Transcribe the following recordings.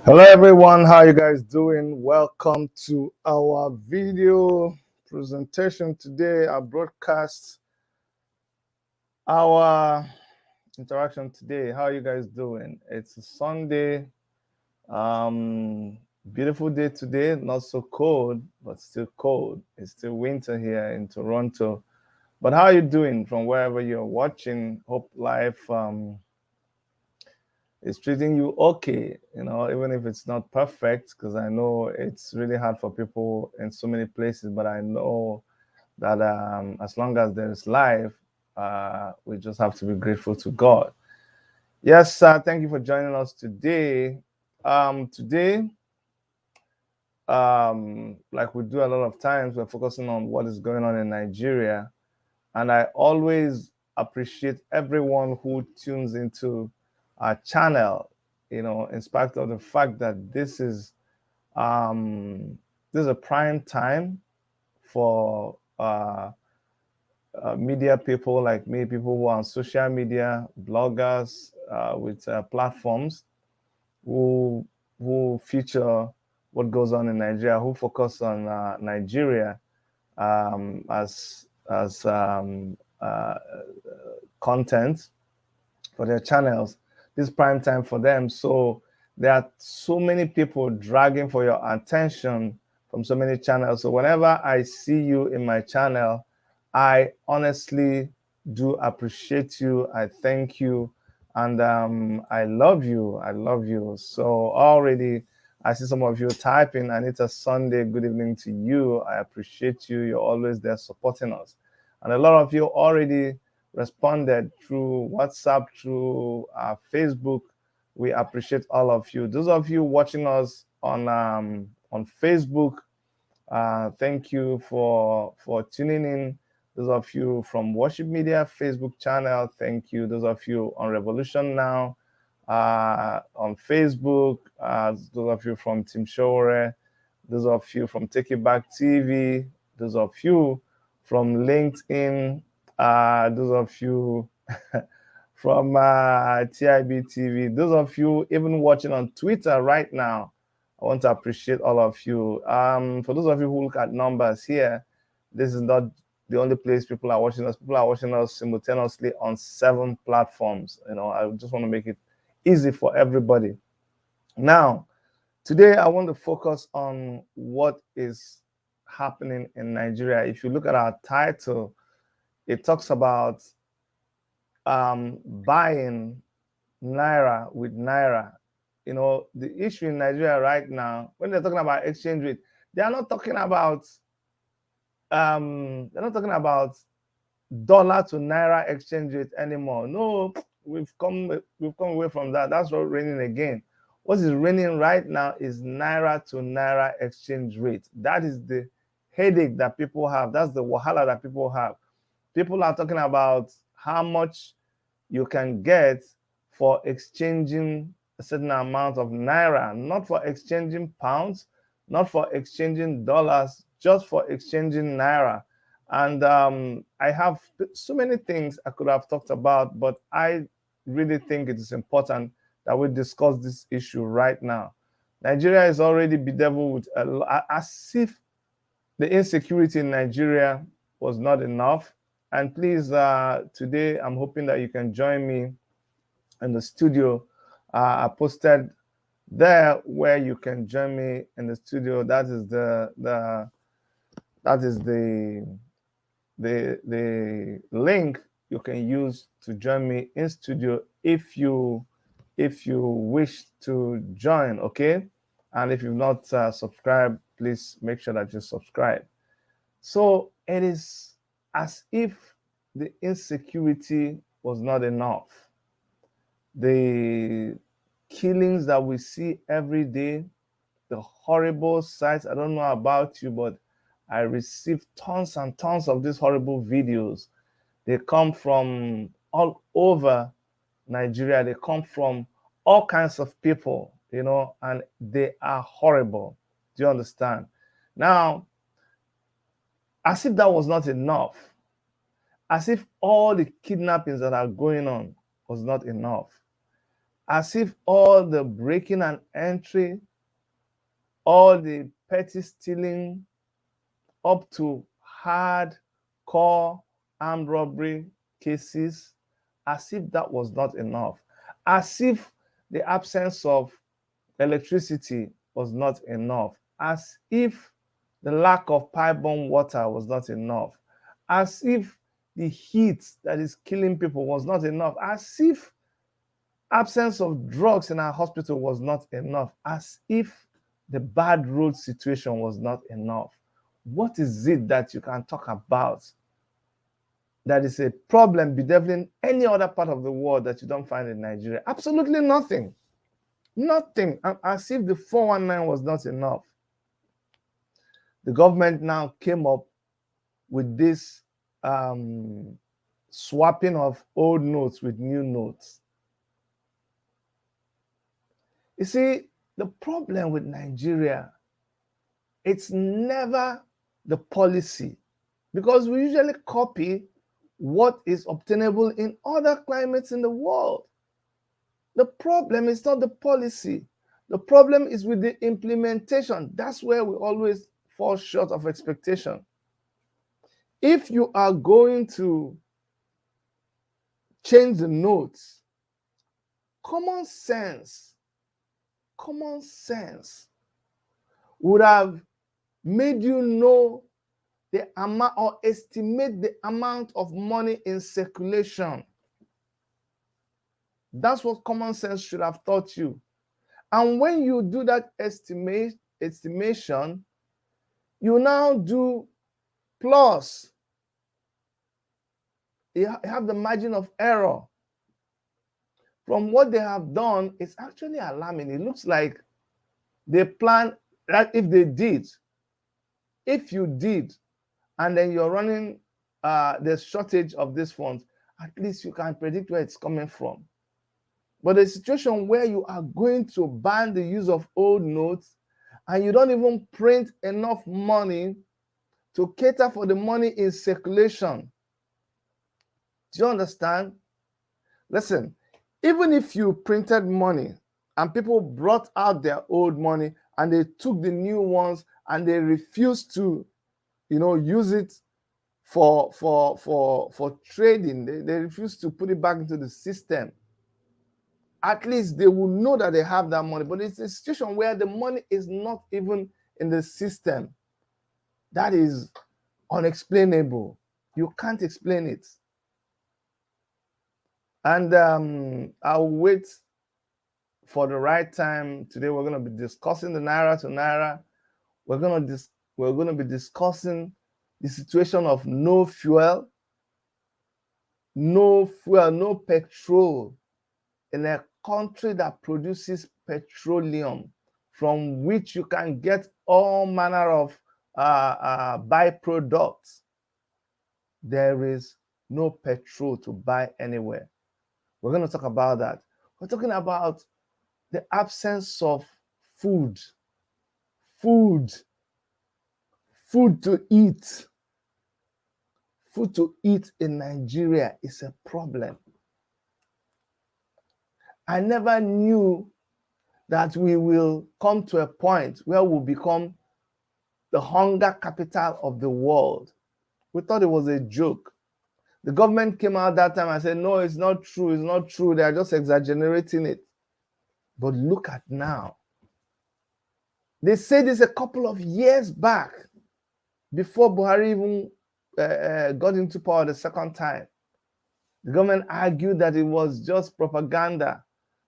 Hello everyone, how you guys doing? Welcome to our video presentation today, our broadcast, our interaction today. How you guys doing? It's a Sunday, beautiful day today, not so cold, but still cold. It's still winter here in Toronto. But how are you doing from wherever you're watching? Hope life is treating you okay, even if it's not perfect, because I know it's really hard for people in so many places, but I know that as long as there is life, we just have to be grateful to God. Yes, thank you for joining us today. Today, like we do a lot of times, we're focusing on what is going on in Nigeria. And I always appreciate everyone who tunes into our channel, in spite of the fact that this is a prime time for media people like me, people who are on social media, bloggers with platforms who feature what goes on in Nigeria, who focus on Nigeria as content for their channels. This is prime time for them. So there are so many people dragging for your attention from so many channels. So whenever I see you in my channel, I honestly do appreciate you. I thank you. And I love you. I love you. So already I see some of you typing, and it's a Sunday. Good evening to you. I appreciate you. You're always there supporting us. And a lot of you already responded through WhatsApp, through Facebook. We appreciate all of you. Those of you watching us on Facebook, thank you for tuning in. Those of you from Worship Media Facebook channel, thank you. Those of you on Revolution Now on Facebook, those of you from Team Shore, those of you from Take It Back TV, those of you from LinkedIn, those of you from TIB TV, those of you even watching on Twitter right now. I want to appreciate all of you. For those of you who look at numbers here, this is not the only place people are watching us. People are watching us simultaneously on 7 platforms. I just want to make it easy for everybody. Now, today I want to focus on what is happening in Nigeria. If you look at our title, it talks about buying Naira with Naira. The issue in Nigeria right now, when they're talking about exchange rate, they are not talking about dollar to Naira exchange rate anymore. No, we've come away from that. That's not raining again. What is raining right now is Naira to Naira exchange rate. That is the headache that people have. That's the wahala that people have. People are talking about how much you can get for exchanging a certain amount of Naira, not for exchanging pounds, not for exchanging dollars, just for exchanging Naira. And I have so many things I could have talked about, but I really think it is important that we discuss this issue right now. Nigeria is already bedeviled with as if the insecurity in Nigeria was not enough. And please, today I'm hoping that you can join me in the studio. I posted there where you can join me in the studio. That is the link you can use to join me in studio if you wish to join. Okay, and if you've not subscribed, please make sure that you subscribe. So it is as if the insecurity was not enough. The killings that we see every day, the horrible sights. I don't know about you, but I receive tons and tons of these horrible videos. They come from all over Nigeria. They come from all kinds of people, and they are horrible. Do you understand? Now, as if that was not enough, as if all the kidnappings that are going on was not enough, as if all the breaking and entry, all the petty stealing, up to hardcore armed robbery cases, as if that was not enough, as if the absence of electricity was not enough, as if the lack of pipe-borne water was not enough, as if the heat that is killing people was not enough, as if absence of drugs in our hospital was not enough, as if the bad road situation was not enough. What is it that you can talk about that is a problem bedeviling any other part of the world that you don't find in Nigeria? Absolutely nothing. Nothing. As if the 419 was not enough. The government now came up with this swapping of old notes with new notes. You see, the problem with Nigeria, it's never the policy, because we usually copy what is obtainable in other climates in the world. The problem is not the policy. The problem is with the implementation. That's where we always fall short of expectation. If you are going to change the notes, common sense would have made you know the amount or estimate the amount of money in circulation. That's what common sense should have taught you. And when you do that estimation, you now do plus. You have the margin of error. From what they have done, it's actually alarming. It looks like they plan that if you did, and then you're running the shortage of these funds, at least you can predict where it's coming from. But the situation where you are going to ban the use of old notes and you don't even print enough money to cater for the money in circulation. Do you understand? Listen, even if you printed money and people brought out their old money and they took the new ones and they refused to, use it for trading, they refused to put it back into the system, at least they will know that they have that money. But it's a situation where the money is not even in the system. That is unexplainable. You can't explain it. And I'll wait for the right time. Today we're going to be discussing the Naira to Naira. We're going to be discussing the situation of no fuel, no petrol in a country that produces petroleum, from which you can get all manner of byproducts. There is no petrol to buy anywhere. We're going to talk about that. We're talking about the absence of food to eat. Food to eat in Nigeria is a problem. I never knew that we will come to a point where we'll become the hunger capital of the world. We thought it was a joke. The government came out that time and said, no, it's not true. It's not true. They are just exaggerating it. But look at now. They said this a couple of years back, before Buhari even got into power the second time. The government argued that it was just propaganda.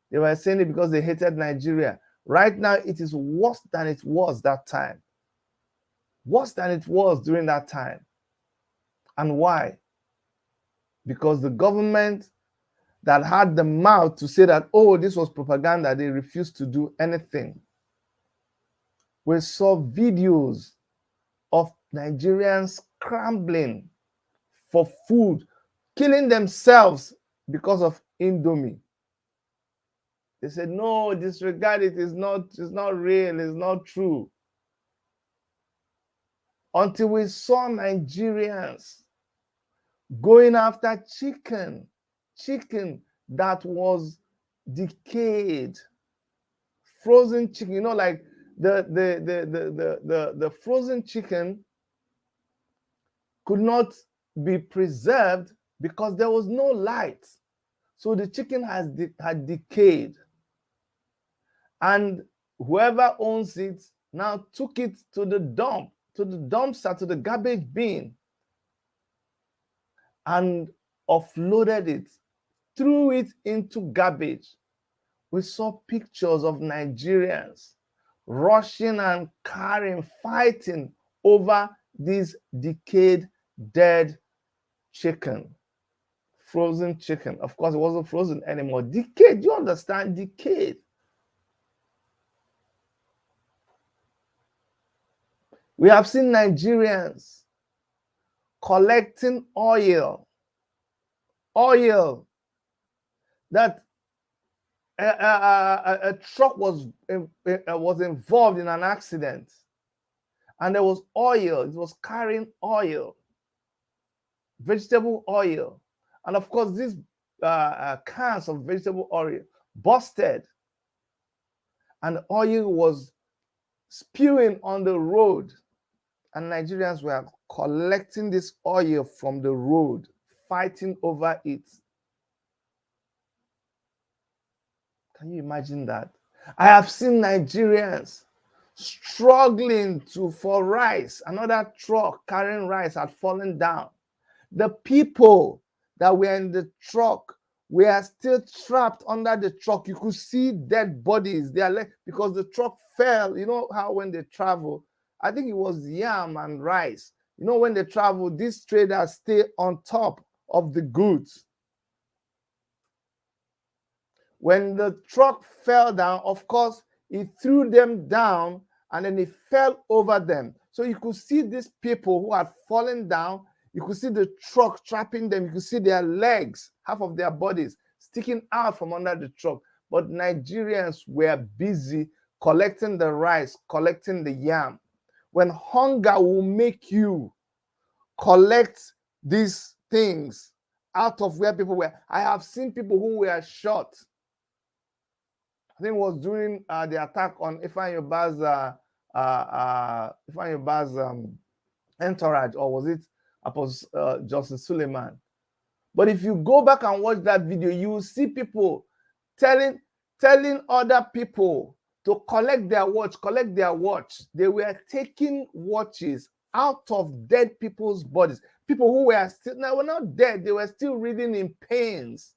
They were saying it because they hated Nigeria. Right now, it is worse than it was that time. Worse than it was during that time. And why? Because the government that had the mouth to say that, oh, this was propaganda, they refused to do anything. We saw videos of Nigerians scrambling for food, killing themselves because of Indomie. They said, no, disregard it, it's not real, it's not true. Until we saw Nigerians going after chicken that was decayed, frozen chicken. You know, like the frozen chicken could not be preserved because there was no light. So the chicken had decayed. And whoever owns it now took it to the dumpster, to the garbage bin, and offloaded it, threw it into garbage. We saw pictures of Nigerians rushing and carrying, fighting over this decayed, dead chicken, frozen chicken. Of course, it wasn't frozen anymore. Decayed, you understand? Decayed. We have seen Nigerians collecting oil that a truck was involved in an accident, and there was oil. It was carrying oil, vegetable oil, and of course these cans of vegetable oil busted, and oil was spewing on the road, and Nigerians were collecting this oil from the road, fighting over it. Can you imagine that? I have seen Nigerians struggling for rice. Another truck carrying rice had fallen down. The people that were in the truck were still trapped under the truck. You could see dead bodies. They are because the truck fell. You know how when they travel, I think it was yam and rice. You know, when they travel, these traders stay on top of the goods. When the truck fell down, of course, it threw them down and then it fell over them. So you could see these people who had fallen down. You could see the truck trapping them. You could see their legs, half of their bodies sticking out from under the truck. But Nigerians were busy collecting the rice, collecting the yam. When hunger will make you collect these things out of where people were. I have seen people who were shot. I think it was during the attack on Ifeanyi Ubah's entourage, or was it Apostle Justice Suleiman? But if you go back and watch that video, you will see people telling other people to collect their watch. They were taking watches out of dead people's bodies. People who were were not dead, they were still writhing in pains.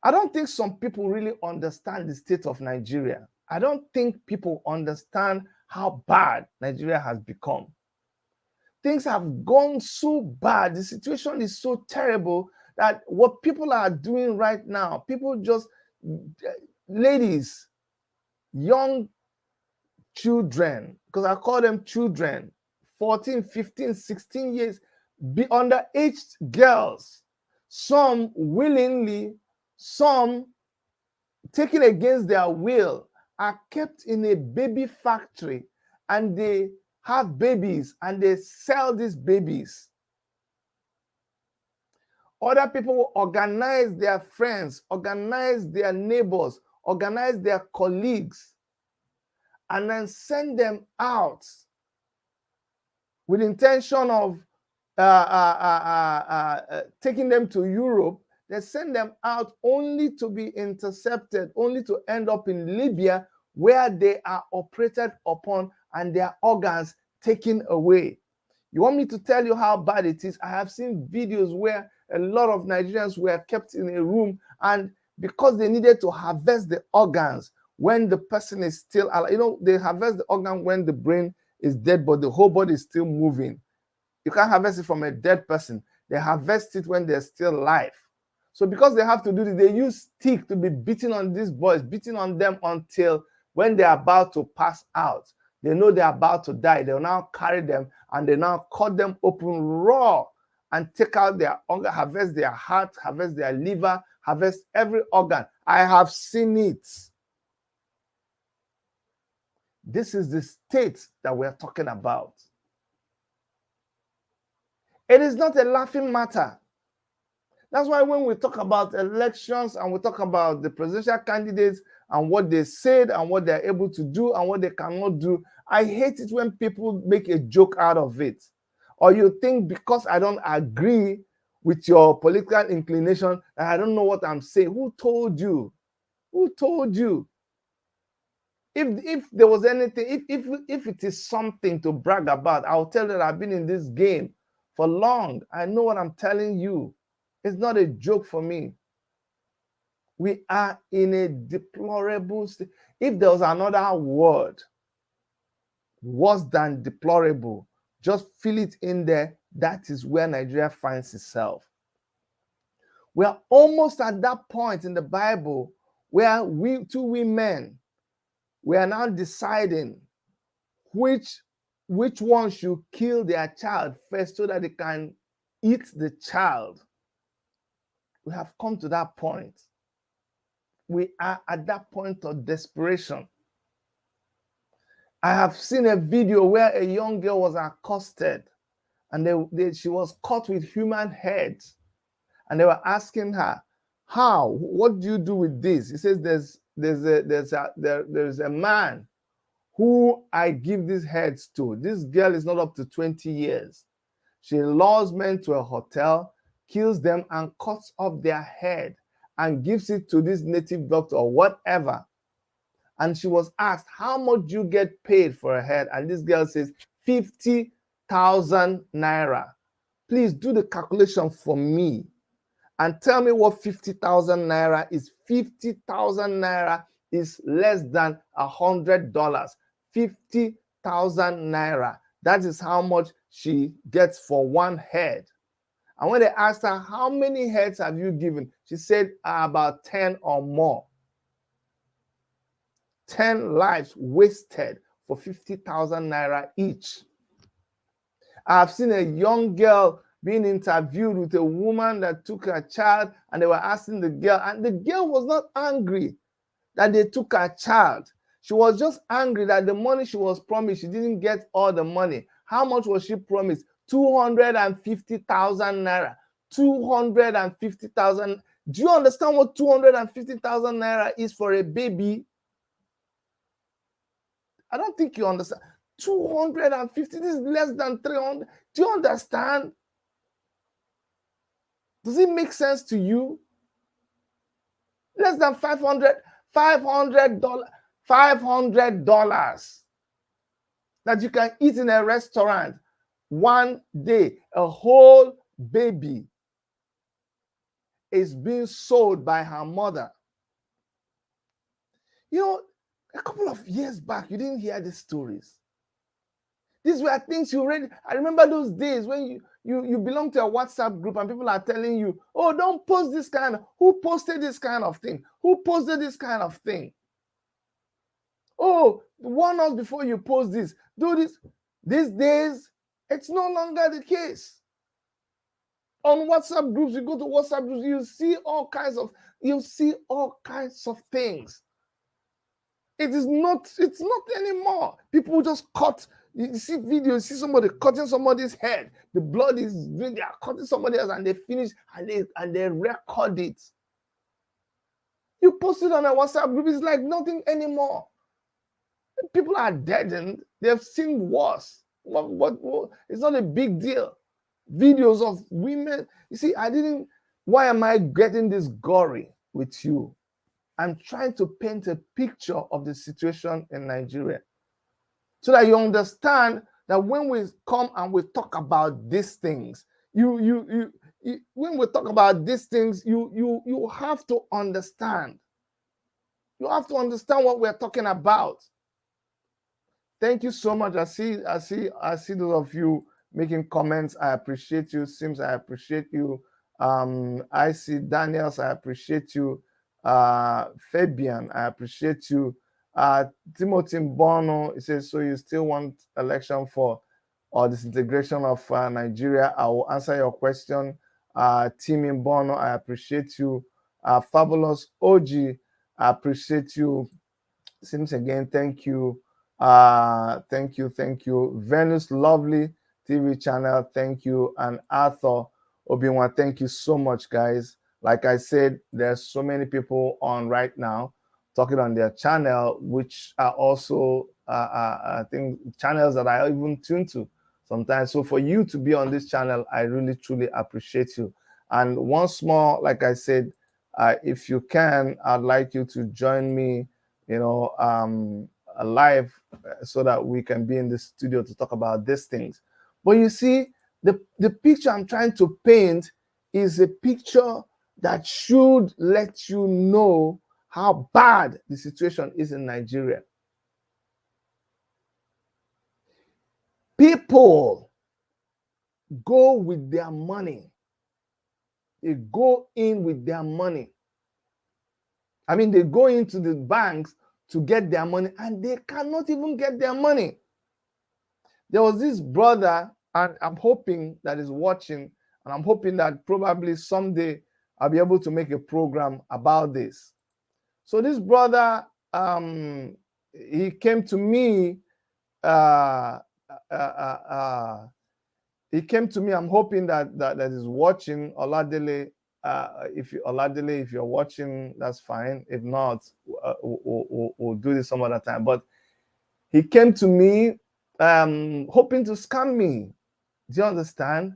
I don't think some people really understand the state of Nigeria. I don't think people understand how bad Nigeria has become. Things have gone so bad. The situation is so terrible that what people are doing right now, ladies, young children, because I call them children, 14, 15, 16 years, underage girls, some willingly, some taken against their will, are kept in a baby factory, and they have babies and they sell these babies. Other people organize their friends, organize their neighbors, organize their colleagues, and then send them out with intention of taking them to Europe. They send them out only to be intercepted, only to end up in Libya, where they are operated upon and their organs taken away. You want me to tell you how bad it is? I have seen videos where a lot of Nigerians were kept in a room, and because they needed to harvest the organs when the person is still alive, you know, they harvest the organ when the brain is dead, but the whole body is still moving. You can't harvest it from a dead person. They harvest it when they're still alive. So because they have to do this, they use stick to be beating on these boys, beating on them until when they're about to pass out, they know they're about to die. They'll now carry them and they now cut them open raw and take out their organ, harvest their heart, harvest their liver, harvest every organ. I have seen it. This is the state that we're talking about. It is not a laughing matter. That's why when we talk about elections and we talk about the presidential candidates and what they said and what they're able to do and what they cannot do, I hate it when people make a joke out of it. Or you think because I don't agree with your political inclination and I don't know what I'm saying. Who told you? Who told you? If there was anything, if it is something to brag about, I'll tell you that I've been in this game for long. I know what I'm telling you. It's not a joke for me. We are in a deplorable state. If there was another word worse than deplorable, just fill it in there. That is where Nigeria finds itself. We are almost at that point in the Bible where two women, we are now deciding which one should kill their child first so that they can eat the child. We have come to that point. We are at that point of desperation. I have seen a video where a young girl was accosted and she was caught with human heads. And they were asking her, how? What do you do with this? He says, there's a man who I give these heads to. This girl is not up to 20 years. She lures men to a hotel, kills them, and cuts off their head and gives it to this native doctor or whatever. And she was asked, how much do you get paid for a head? And this girl says, 50,000 naira. Please do the calculation for me and tell me what 50,000 naira is. 50,000 naira is less than $100. 50,000 naira. That is how much she gets for one head. And when they asked her, how many heads have you given? She said, about 10 or more. 10 lives wasted for 50,000 naira each. I've seen a young girl being interviewed with a woman that took her child, and they were asking the girl, and the girl was not angry that they took her child. She was just angry that the money she was promised, she didn't get all the money. How much was she promised? 250,000 naira. 250,000. Do you understand what 250,000 naira is for a baby? I don't think you understand. 250, this is less than 300. Do you understand? Does it make sense to you? Less than $500 that you can eat in a restaurant one day. A whole baby is being sold by her mother. You know, a couple of years back, you didn't hear these stories. These were things you read. I remember those days when you belong to a WhatsApp group and people are telling you, oh, don't post this kind of, who posted this kind of thing? Who posted this kind of thing? Oh, warn us before you post this. Do this. These days, it's no longer the case. On WhatsApp groups, you go to WhatsApp groups, you see all kinds of things. It's not anymore. People just cut. You see videos, you see somebody cutting somebody's head. The blood is, they are cutting somebody else and they finish and they record it. You post it on a WhatsApp group, it's like nothing anymore. People are deadened. They've seen worse. What? It's not a big deal. Videos of women. You see, why am I getting this gory with you? I'm trying to paint a picture of the situation in Nigeria so that you understand that when we come and we talk about these things, when we talk about these things, you have to understand. You have to understand what we're talking about. Thank you so much. I see those of you making comments. I appreciate you. Sims, I appreciate you. I see Daniels, I appreciate you. Fabian, I appreciate you. Timothy Bono, he says, so you still want election for or disintegration of Nigeria? I will answer your question. Timmy Bono, I appreciate you. Fabulous OG, I appreciate you. Sims again, thank you. Thank you. Venus Lovely TV channel, thank you. And Arthur Obiwa, thank you so much, guys. Like I said, there's so many people on right now talking on their channel, which are also, I think, channels that I even tune to sometimes. So for you to be on this channel, I really, truly appreciate you. And once more, like I said, if you can, I'd like you to join me, live so that we can be in the studio to talk about these things. But you see, the picture I'm trying to paint is a picture that should let you know how bad the situation is in Nigeria. People go with their money. They go in with their money. I mean, they go into the banks to get their money, and they cannot even get their money. There was this brother, and I'm hoping that is watching, and I'm hoping that probably someday I'll be able to make a program about this. So this brother, he came to me. He came to me. I'm hoping that is watching. Oladele, Oladele, if you're watching, that's fine. If not, we'll do this some other time. But he came to me, hoping to scam me. Do you understand?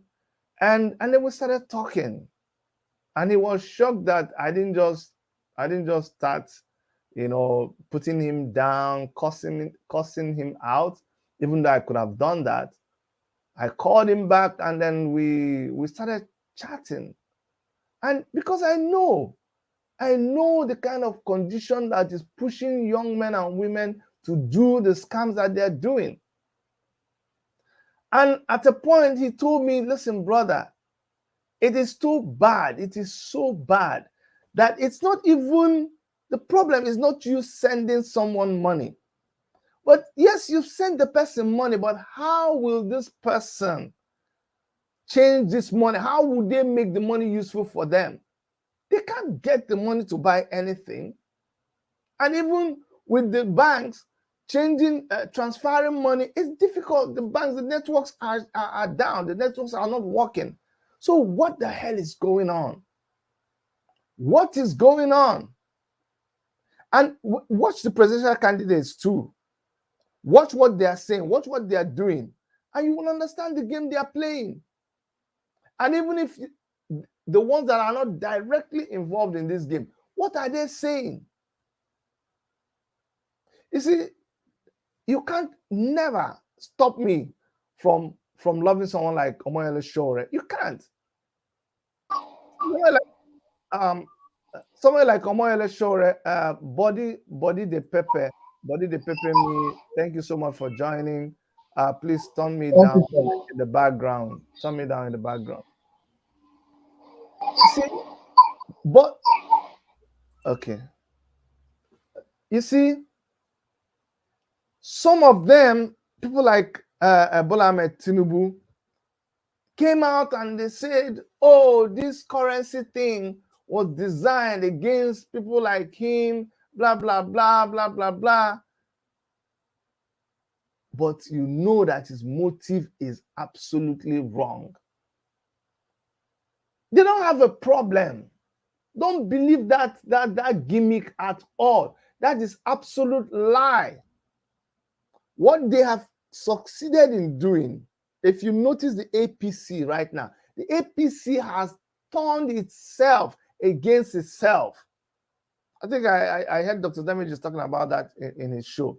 And then we started talking, and he was shocked that I didn't just start, putting him down, cussing him out, even though I could have done that. I called him back, and then we started chatting. And because I know the kind of condition that is pushing young men and women to do the scams that they're doing. And at a point, he told me, listen, brother, it is too bad. It is so bad that it's not even, the problem is not you sending someone money. But yes, you've sent the person money, but how will this person change this money? How would they make the money useful for them? They can't get the money to buy anything. And even with the banks, transferring money is difficult. The banks, the networks are down. The networks are not working. So what the hell is going on? What is going on? And watch the presidential candidates too. Watch what they are saying. Watch what they are doing. And you will understand the game they are playing. And even if the ones that are not directly involved in this game, what are they saying? You see, you can't never stop me from loving someone like Omoyele Shore. You can't. Somewhere like Omoyele Shore, body the pepper me. Thank you so much for joining. Please turn me down in the background. Turn me down in the background. See, but okay. You see, some of them, people like Bola Ahmed Tinubu, came out and they said, oh, this currency thing was designed against people like him, blah, blah, blah, blah, blah, blah. But you know that his motive is absolutely wrong. They don't have a problem. Don't believe that gimmick at all. That is absolute lie. What they have succeeded in doing, if you notice the APC right now, the APC has turned itself against itself. I think I heard Dr. Damage is talking about that in his show.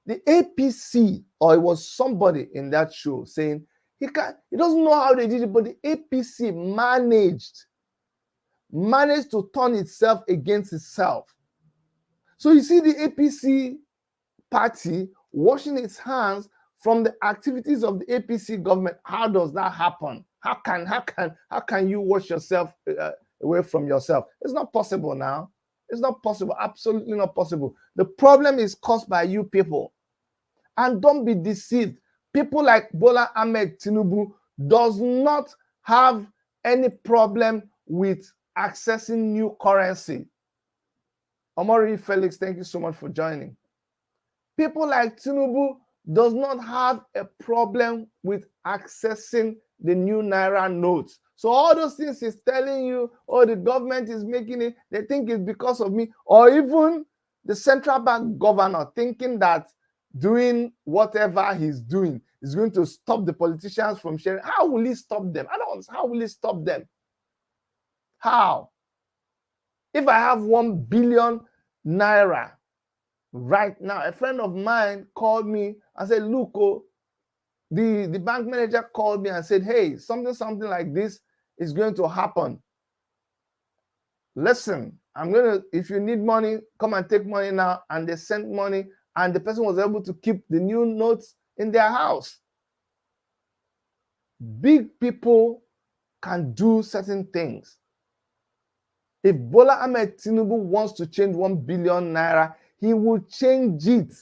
The APC, or it was somebody in that show saying he doesn't know how they did it, but the APC managed to turn itself against itself. So you see the APC party washing its hands from the activities of the APC government. How does that happen? How can you wash yourself away from yourself? It's not possible now. It's not possible. Absolutely not possible. The problem is caused by you people. And don't be deceived. People like Bola Ahmed Tinubu does not have any problem with accessing new currency. Omori Felix, thank you so much for joining. People like Tinubu does not have a problem with accessing the new Naira notes So all those things he's telling you, oh, the government is making it, they think it's because of me, or even the central bank governor thinking that doing whatever he's doing is going to stop the politicians from sharing. How will he stop them? I don't understand. How will he stop them? How? If I have 1 billion naira right now, a friend of mine called me and said, look, oh, the bank manager called me and said, hey, something like this is going to happen. Listen, if you need money, come and take money now. And they sent money, and the person was able to keep the new notes in their house. Big people can do certain things. If Bola Ahmed Tinubu wants to change 1 billion naira, he will change it,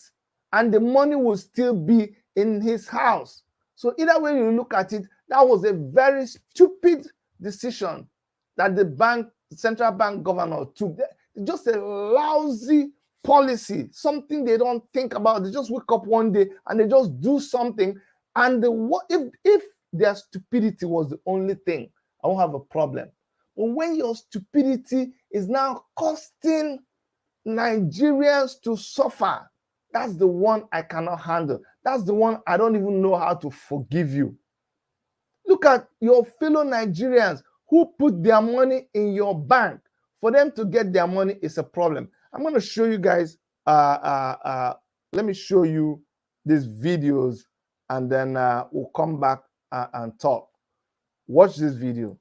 and the money will still be in his house. So either way you look at it, that was a very stupid decision that the central bank governor took. Just a lousy policy, something they don't think about. They just wake up one day and they just do something. And if their stupidity was the only thing, I won't have a problem. But when your stupidity is now costing Nigerians to suffer, that's the one I cannot handle. That's the one I don't even know how to forgive you. Look at your fellow Nigerians who put their money in your bank. For them to get their money is a problem. I'm going to show you guys, let me show you these videos, and then we'll come back and talk. Watch this video.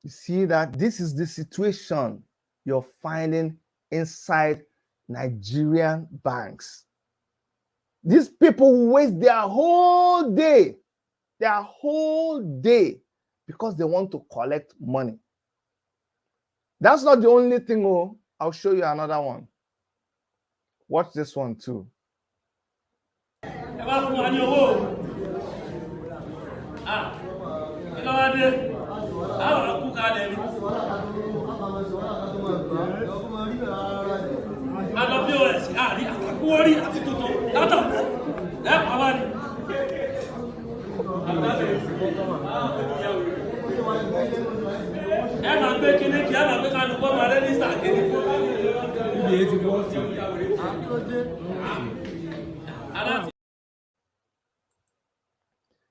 You see that this is the situation you're finding inside Nigerian banks. These people waste their whole day because they want to collect money. That's not the only thing. Oh, I'll show you another one. Watch this one too.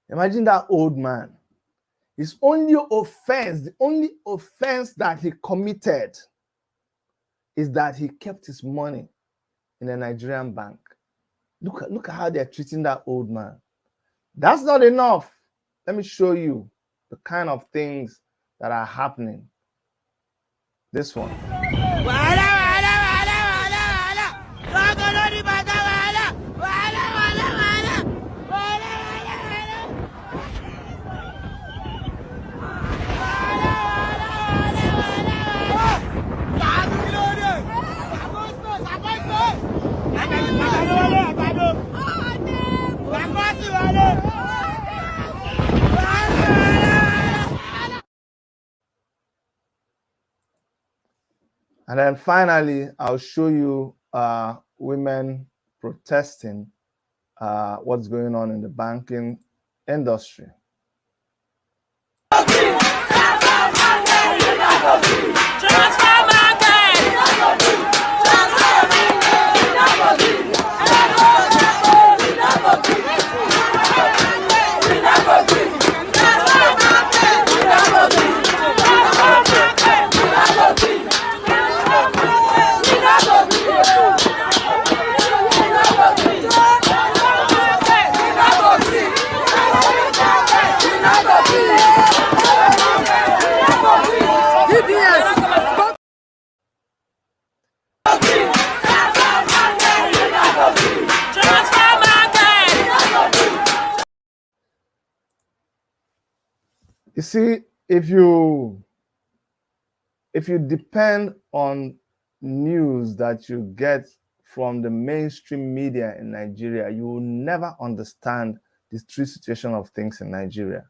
Imagine that old man. His only offense, the only offense that he committed is that he kept his money in a Nigerian bank. Look at how they're treating that old man. That's not enough. Let me show you the kind of things that are happening. This one. And then finally, I'll show you women protesting what's going on in the banking industry. You see, if you depend on news that you get from the mainstream media in Nigeria, you will never understand the true situation of things in Nigeria.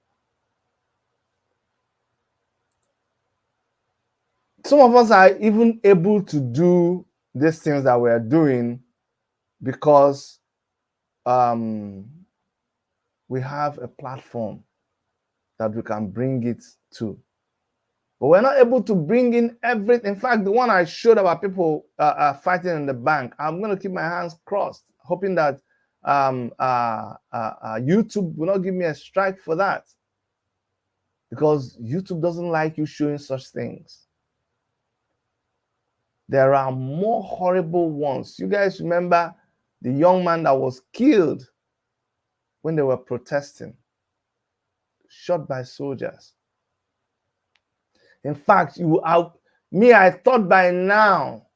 Some of us are even able to do these things that we are doing because we have a platform that we can bring it to. But we're not able to bring in everything. In fact, the one I showed about people fighting in the bank, I'm going to keep my hands crossed, hoping that YouTube will not give me a strike for that, because YouTube doesn't like you showing such things. There are more horrible ones. You guys remember the young man that was killed when they were protesting, shot by soldiers. In fact, I thought by now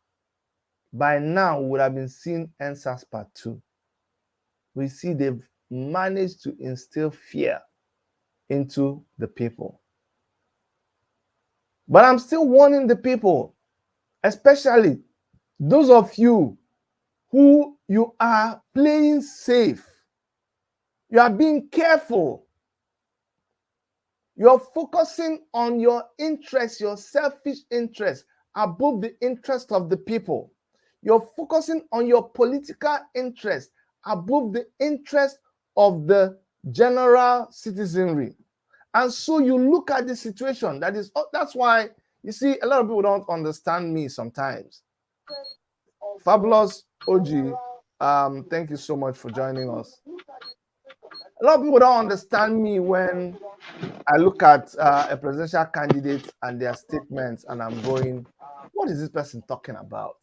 we would have been seeing NSAS Part 2. We see they've managed to instill fear into the people. But I'm still warning the people, especially those of you who you are playing safe. You are being careful. You're focusing on your interests, your selfish interests, above the interest of the people. You're focusing on your political interests above the interest of the general citizenry. And so you look at the situation. That's why you see a lot of people don't understand me sometimes. Fabulous OG, thank you so much for joining us. A lot of people don't understand me when I look at a presidential candidate and their statements, and I'm going, what is this person talking about?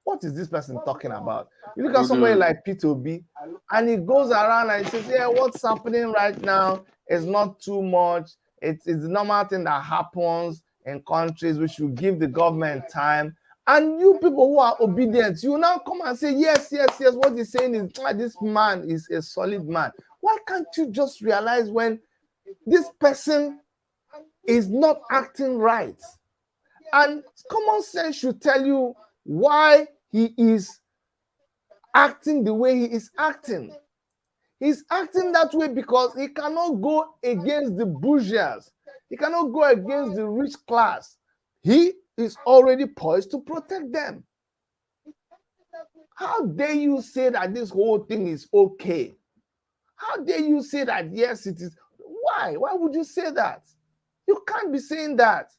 What is this person talking about? You look at somebody like P2B, and he goes around and he says, yeah, what's happening right now is not too much. It's the normal thing that happens in countries. We should give the government time. And you people who are obedient, you now come and say, yes, what he's saying is, this man is a solid man. Why can't you just realize when this person is not acting right? And common sense should tell you why he is acting the way he is acting. He's acting that way because he cannot go against the bourgeois. He cannot go against the rich class. He is already poised to protect them. How dare you say that this whole thing is okay? How dare you say that, yes, it is? Why? Why would you say that? You can't be saying that.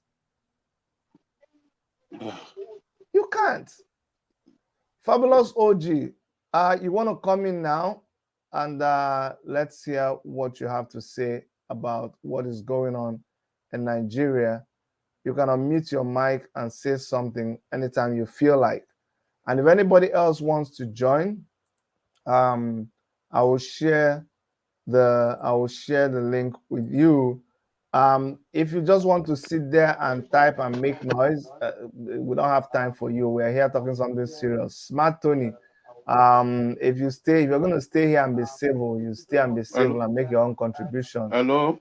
You can't. Fabulous OG, you want to come in now and let's hear what you have to say about what is going on in Nigeria. You can unmute your mic and say something anytime you feel like. And if anybody else wants to join, I will share the link with you. If you just want to sit there and type and make noise, we don't have time for you. We're here talking something serious. Smart Tony, if you're going to stay here and be civil, you stay and be civil and make your own contribution. Hello.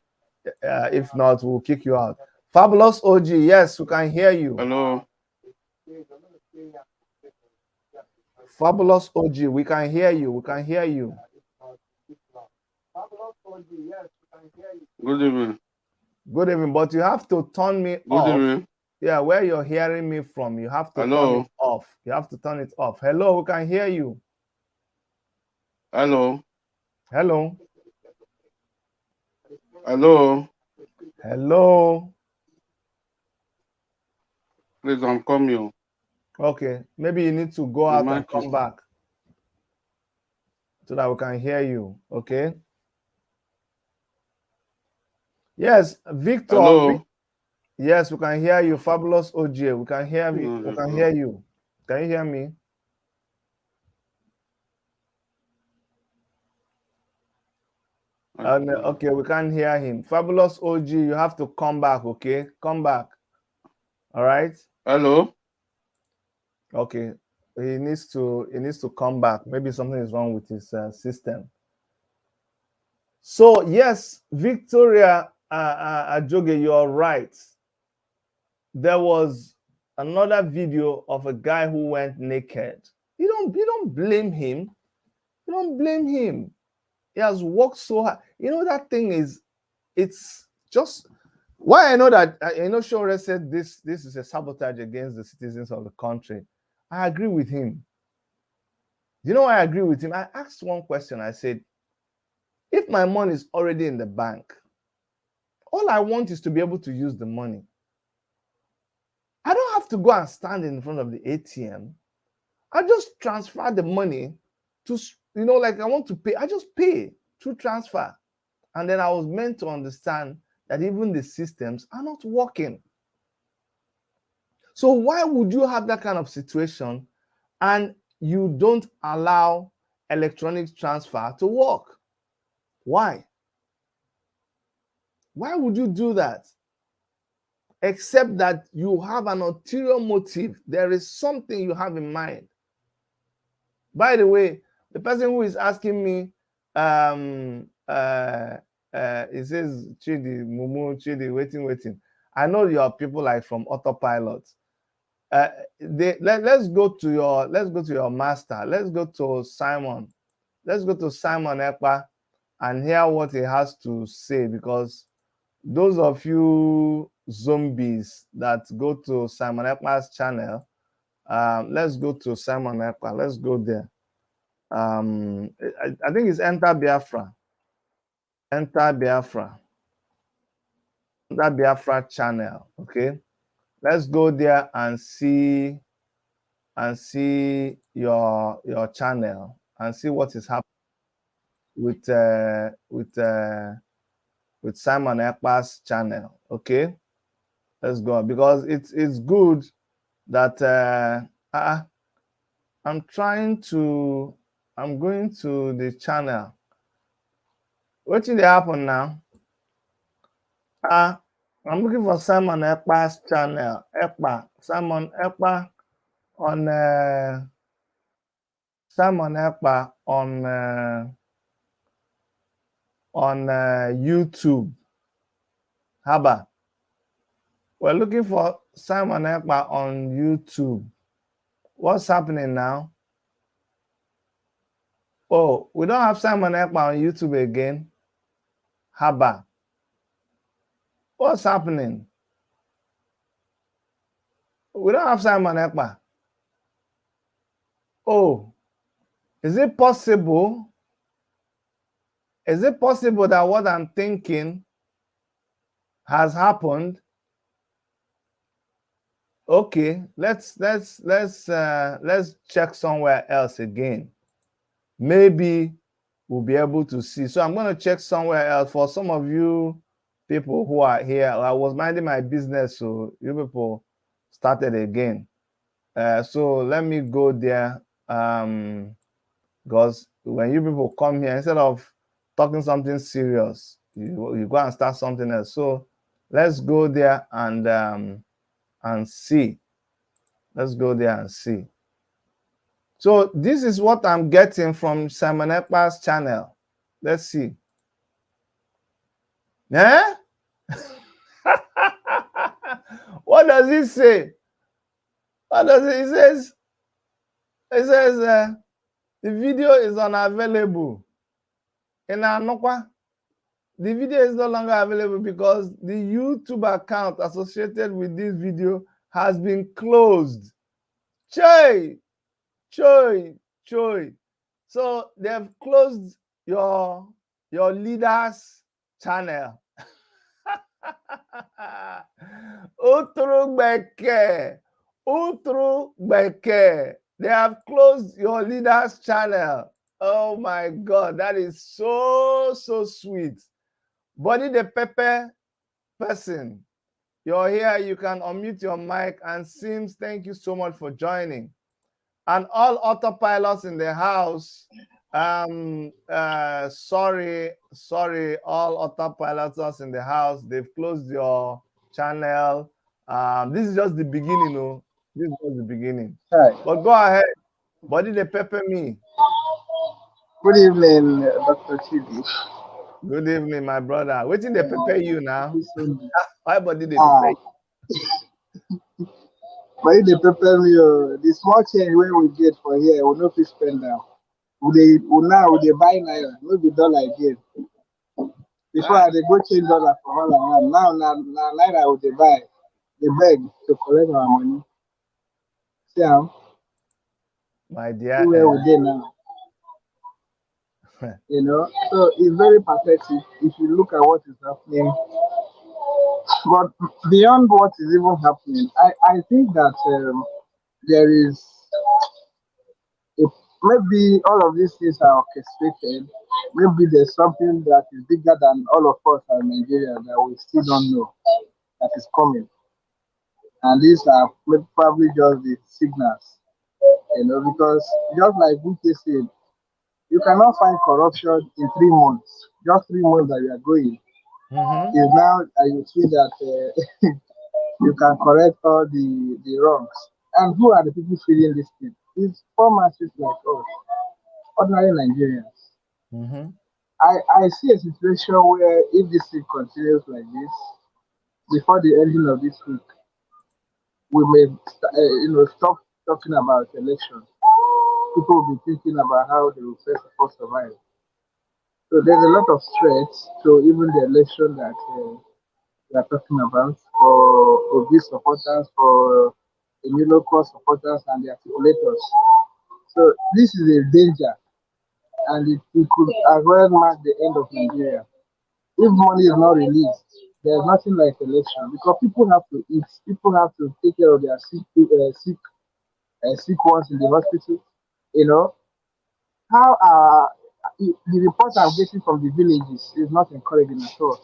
If not, we'll kick you out. Fabulous OG, yes, we can hear you. Hello. Fabulous OG, we can hear you. We can hear you. Good evening. Good evening, but you have to turn me off. Good evening. Yeah, where you're hearing me from, you have to turn it off. You have to turn it off. Hello, we can hear you. Hello. Hello. Hello. Hello. Please, I'm coming. Okay, maybe you need to go out and come back so that we can hear you. Okay. Yes, Victor. Hello. Yes, we can hear you. Fabulous OG. We can hear me. We can hear you. Can you hear me? Okay, we can't hear him. Fabulous OG, you have to come back, okay? Come back. All right? Hello. Okay. He needs to come back. Maybe something is wrong with his system. So, yes, Victoria, Ajoge, you're right. There was another video of a guy who went naked. You don't blame him. You don't blame him. He has worked so hard. You know that thing is, it's just why I know that Shore said this is a sabotage against the citizens of the country. I agree with him. You know why I agree with him? I asked one question. I said, if my money is already in the bank, all I want is to be able to use the money. I don't have to go and stand in front of the ATM. I just transfer the money to, like I want to pay. I just pay through transfer. And then I was meant to understand that even the systems are not working. So why would you have that kind of situation and you don't allow electronic transfer to work? Why? Why would you do that? Except that you have an ulterior motive. There is something you have in mind. By the way, the person who is asking me, it says Chidi, Mumu, Chidi, waiting. I know your people like from autopilot. Let's go to your master. Let's go to Simon. Let's go to Simon Ekpa and hear what he has to say, because those of you zombies that go to Simon Ekpa's channel, let's go to Simon Ekpa. Let's go there. I think it's Enter Biafra. Enter Biafra channel. Okay, let's go there and see your channel and see what is happening with Simon Ekpa's channel. Okay, let's go, because it's good that I'm going to the channel. What did happen now? I'm looking for Simon Ekpa's channel. Simon Ekpa on Simon Ekpa on YouTube. Haba. We're looking for Simon Ekpa on YouTube. What's happening now? Oh, we don't have Simon Ekpa on YouTube again. Haba. What's happening? We don't have Simon Ekpa. Oh, is it possible? Is it possible that what I'm thinking has happened? Okay, let's check somewhere else again. Maybe we'll be able to see. So I'm going to check somewhere else. For some of you people who are here, I was minding my business, so you people started again. So let me go there, because when you people come here, instead of talking something serious, you go and start something else. So let's go there and see. Let's go there and see. So this is what I'm getting from Simon Ekpa's channel. Let's see. Eh? What does it say? What does it? It says the video is unavailable. In Anokwa, the video is no longer available because the YouTube account associated with this video has been closed. Choi. So they've closed your leader's channel. They have closed your leader's channel. Oh my God, that is so sweet. Body the Pepper person, you're here. You can unmute your mic. And Sims, thank you so much for joining. And all autopilots in the house, sorry, all autopilots in the house, they've closed your channel. This is just the beginning, oh. This is just the beginning. Hi. But go ahead. Body the Pepper me. Good evening, Dr. Chidi. Good evening, my brother. Waiting they prepare you now. Why body they Ah, prepare but if they prepare me, the small change when we get for here, we no fit spend now. Now we dey buy naira, no be dollar again. you? Before I dey go change dollar for all around. Now na naira we dey buy. Dey beg to collect our money. See am, My see dear. where we dey now. You know, so it's very pathetic if you look at what is happening. But beyond what is even happening, I think that there is if maybe all of these things are orchestrated, maybe there's something that is bigger than all of us as Nigerians that we still don't know that is coming. And these are probably just the signals, because just like Buke said, you cannot find corruption in 3 months. Just 3 months that you are going Mm-hmm. is now you see that you can correct all the wrongs. And who are the people feeling this thing? It's poor masses like us, ordinary Nigerians. Mm-hmm. I see a situation where if this thing continues like this, before the ending of this week, we may stop talking about elections. People will be thinking about how they will first of all survive. So there's a lot of threats to even the election that we are talking about for these supporters, for the new local supporters and the articulators. So this is a danger, and it could as well mark the end of Nigeria. If money is not released, there's nothing like election because people have to eat, people have to take care of their sick ones in the hospital. You know how the reports I'm getting from the villages is not encouraging at all.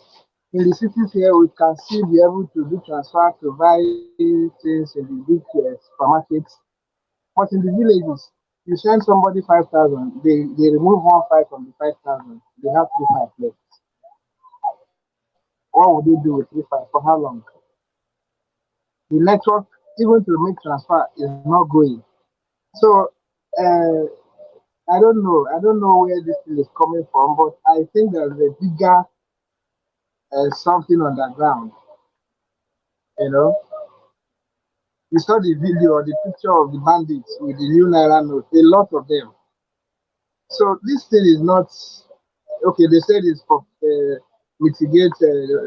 In the cities here, we can still be able to do transfer to buy things in the big supermarkets, but in the villages, you send somebody 5,000, they remove 1 5 from the 5,000, they have 3 5 left. What would they do with 3 5 for how long? The network, even to make transfer, is not going. So uh, I don't know where this thing is coming from, but I think there's a bigger something underground. You know, you saw the video or the picture of the bandits with the new Naira note, a lot of them. So this thing is not okay. They said it's for mitigate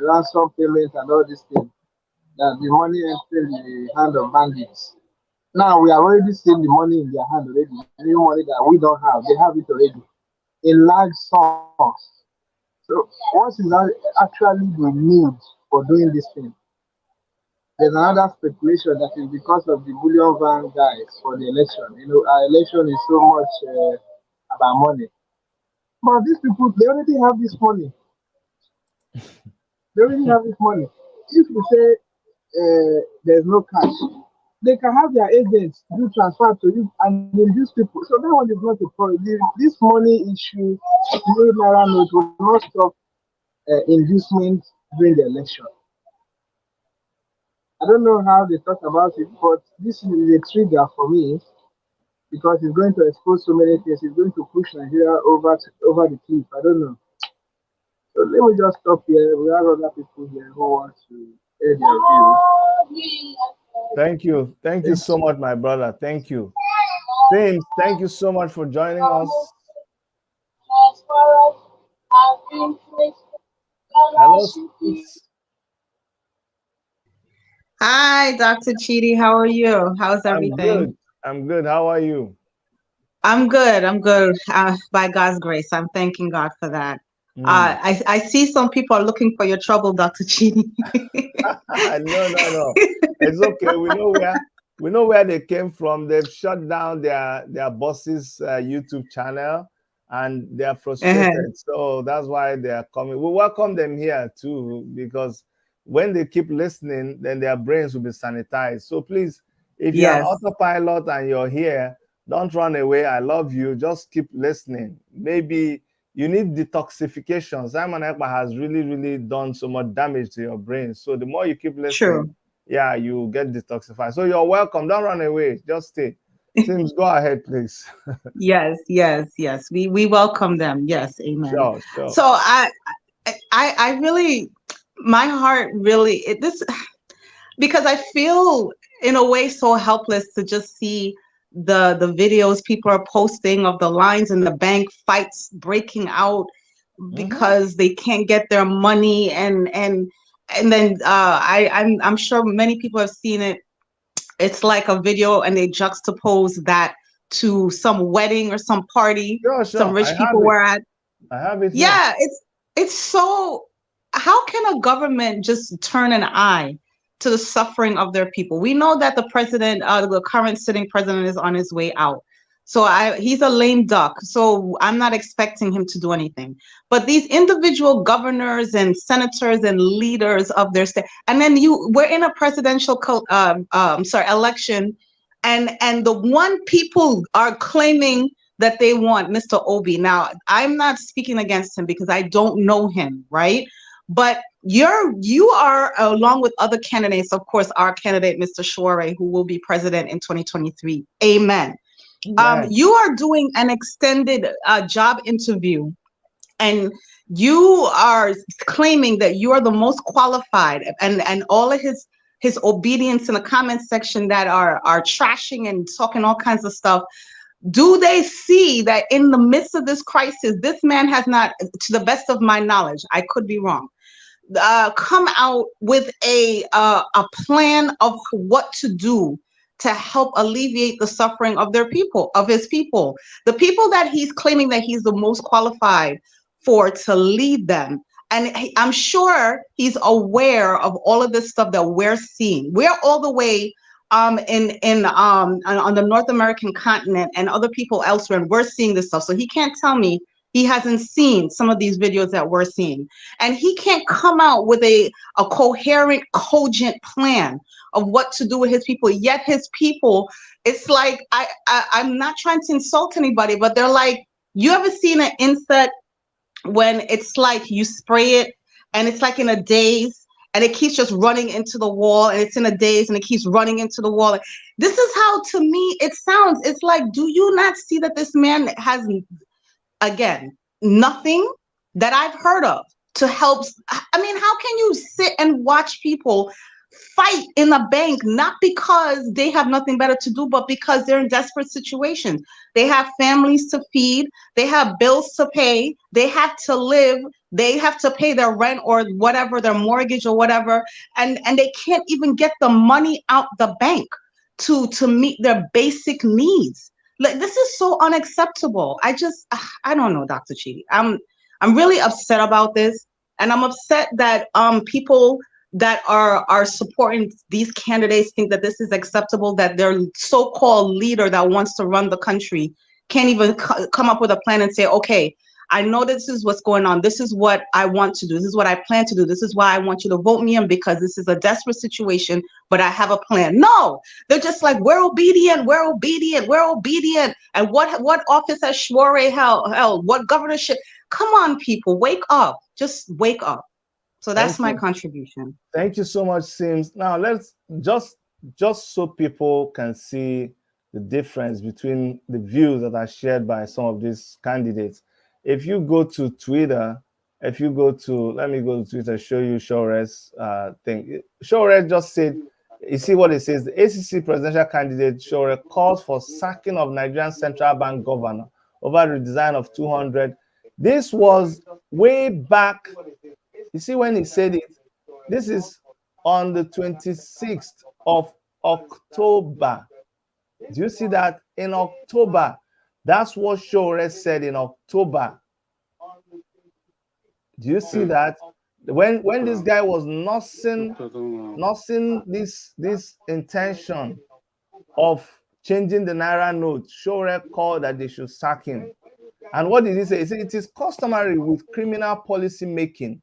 ransom payment and all these things. That the money entering the hand of bandits. Now we are already seeing the money in their hand already. New money that we don't have, they have it already in large sums. So what is actually the need for doing this thing? There's another speculation that is because of the bullion van guys for the election. Our election is so much about money. But these people, they already have this money. They already have this money. If you say there's no cash, they can have their agents do transfer to you and induce people. So that one is not a problem. This money issue, new Naira note will not stop inducement during the election. I don't know how they talk about it, but this is a trigger for me because it's going to expose so many things. It's going to push Nigeria over the cliff. I don't know. So let me just stop here. We have other people here who want to air their view. Thank you. Thank you so much, my brother. Thank you. James, thank you so much for joining us. Hello, Spitz. Hi, Dr. Chidi. How are you? How's I'm everything? good. I'm good. How are you? I'm good. I'm good. By God's grace, I'm thanking God for that. Mm. I see some people are looking for your trouble, Dr. Chidi. No. It's okay. We know where they came from. They've shut down their boss's YouTube channel, and they are Uh-huh. frustrated. So that's why they are coming. We welcome them here too, because when they keep listening, then their brains will be sanitized. So please, if you're on Yes, autopilot and you're here, don't run away. I love you. Just keep listening. Maybe you need detoxification. Simon Ekpa has really, really done so much damage to your brain. So the more you keep listening, true. yeah, you get detoxified. So you're welcome. Don't run away. Just stay. Sims, go ahead, please. Yes. We welcome them. Yes, amen. Sure. So I really, my heart really, because I feel in a way so helpless to just see the videos people are posting of the lines in the bank, fights breaking out because they can't get their money, and then I'm sure many people have seen it. It's like a video and they juxtapose that to some wedding or some party Sure, some sure. rich people were at. I have it here. Yeah, it's so, how can a government just turn an eye to the suffering of their people? We know that the president, the current sitting president, is on his way out. So he's a lame duck. So I'm not expecting him to do anything. But these individual governors and senators and leaders of their state, and then we're in a presidential election, and the one people are claiming that they want Mr. Obi. Now, I'm not speaking against him because I don't know him, right? But you are, along with other candidates, of course, our candidate, Mr. Shore, who will be president in 2023. Amen. You are doing an extended job interview, and you are claiming that you are the most qualified, and all of his obedience in the comment section that are trashing and talking all kinds of stuff. Do they see that in the midst of this crisis, this man has not, to the best of my knowledge, I could be wrong, come out with a plan of what to do to help alleviate the suffering of his people, the people that he's claiming that he's the most qualified for to lead them. And I'm sure he's aware of all of this stuff that we're seeing. We're all the way on the North American continent and other people elsewhere, and we're seeing this stuff. So he can't tell me he hasn't seen some of these videos that we're seeing. And he can't come out with a coherent, cogent plan of what to do with his people. Yet his people, it's like, I'm not trying to insult anybody, but they're like, you ever seen an insect when it's like you spray it and it's like in a daze and it keeps just running into the wall, and it's in a daze and it keeps running into the wall? This is how, to me, it sounds. It's like, do you not see that this man has, again, nothing that I've heard of to help? I mean, how can you sit and watch people fight in a bank, not because they have nothing better to do, but because they're in desperate situations? They have families to feed, they have bills to pay, they have to live, they have to pay their rent or whatever, their mortgage or whatever, and they can't even get the money out the bank to meet their basic needs. Like, this is so unacceptable. I don't know, Dr. Chidi. I'm really upset about this, and I'm upset that people that are supporting these candidates think that this is acceptable, that their so-called leader that wants to run the country can't even come up with a plan and say, okay, I know this is what's going on. This is what I want to do. This is what I plan to do. This is why I want you to vote me in, because this is a desperate situation, but I have a plan. No, they're just like, we're obedient, we're obedient, we're obedient. And what office has Shware held? What governorship? Come on, people, wake up. Just wake up. So that's my contribution. Thank you so much, Sims. Now let's just so people can see the difference between the views that are shared by some of these candidates. If you go to Twitter, let me go to Twitter, show you Shore's thing. Shore just said, you see what it says, the ACC presidential candidate Shore calls for sacking of Nigerian Central Bank governor over the redesign of 200. This was way back. You see, when he said it, this is on the 26th of October. Do you see that? In October. That's what Shore said in October. Do you see that? When this guy was nursing this intention of changing the Naira note, Shore called that they should sack him. And what did he say? He said, it is customary with criminal policy making.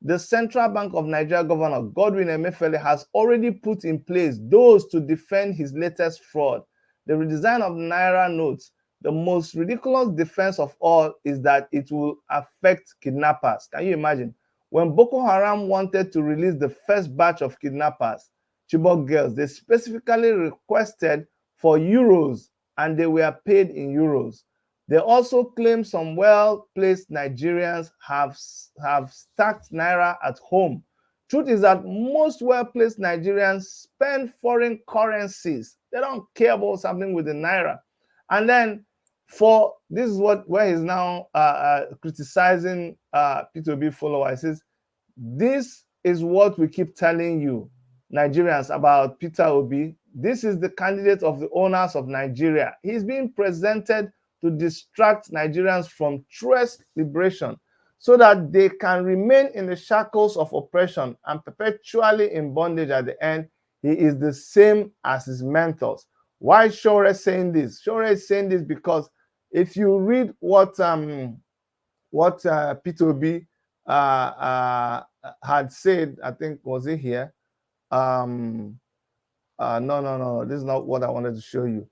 The Central Bank of Nigeria Governor Godwin Emefiele has already put in place those to defend his latest fraud. The redesign of Naira notes, the most ridiculous defense of all is that it will affect kidnappers. Can you imagine? When Boko Haram wanted to release the first batch of kidnappers, Chibok girls, they specifically requested for euros and they were paid in euros. They also claim some well-placed Nigerians have stacked Naira at home. Truth is that most well-placed Nigerians spend foreign currencies. They don't care about what's happening with the Naira. And then this is where he's now criticizing P2B followers. He says, this is what we keep telling you, Nigerians, about Peter Obi. This is the candidate of the owners of Nigeria. He's being presented to distract Nigerians from truest liberation so that they can remain in the shackles of oppression and perpetually in bondage at the end. He is the same as his mentors. Why is Shore saying this? Shore is saying this because if you read what P2B had said, I think, was it here? No, this is not what I wanted to show you.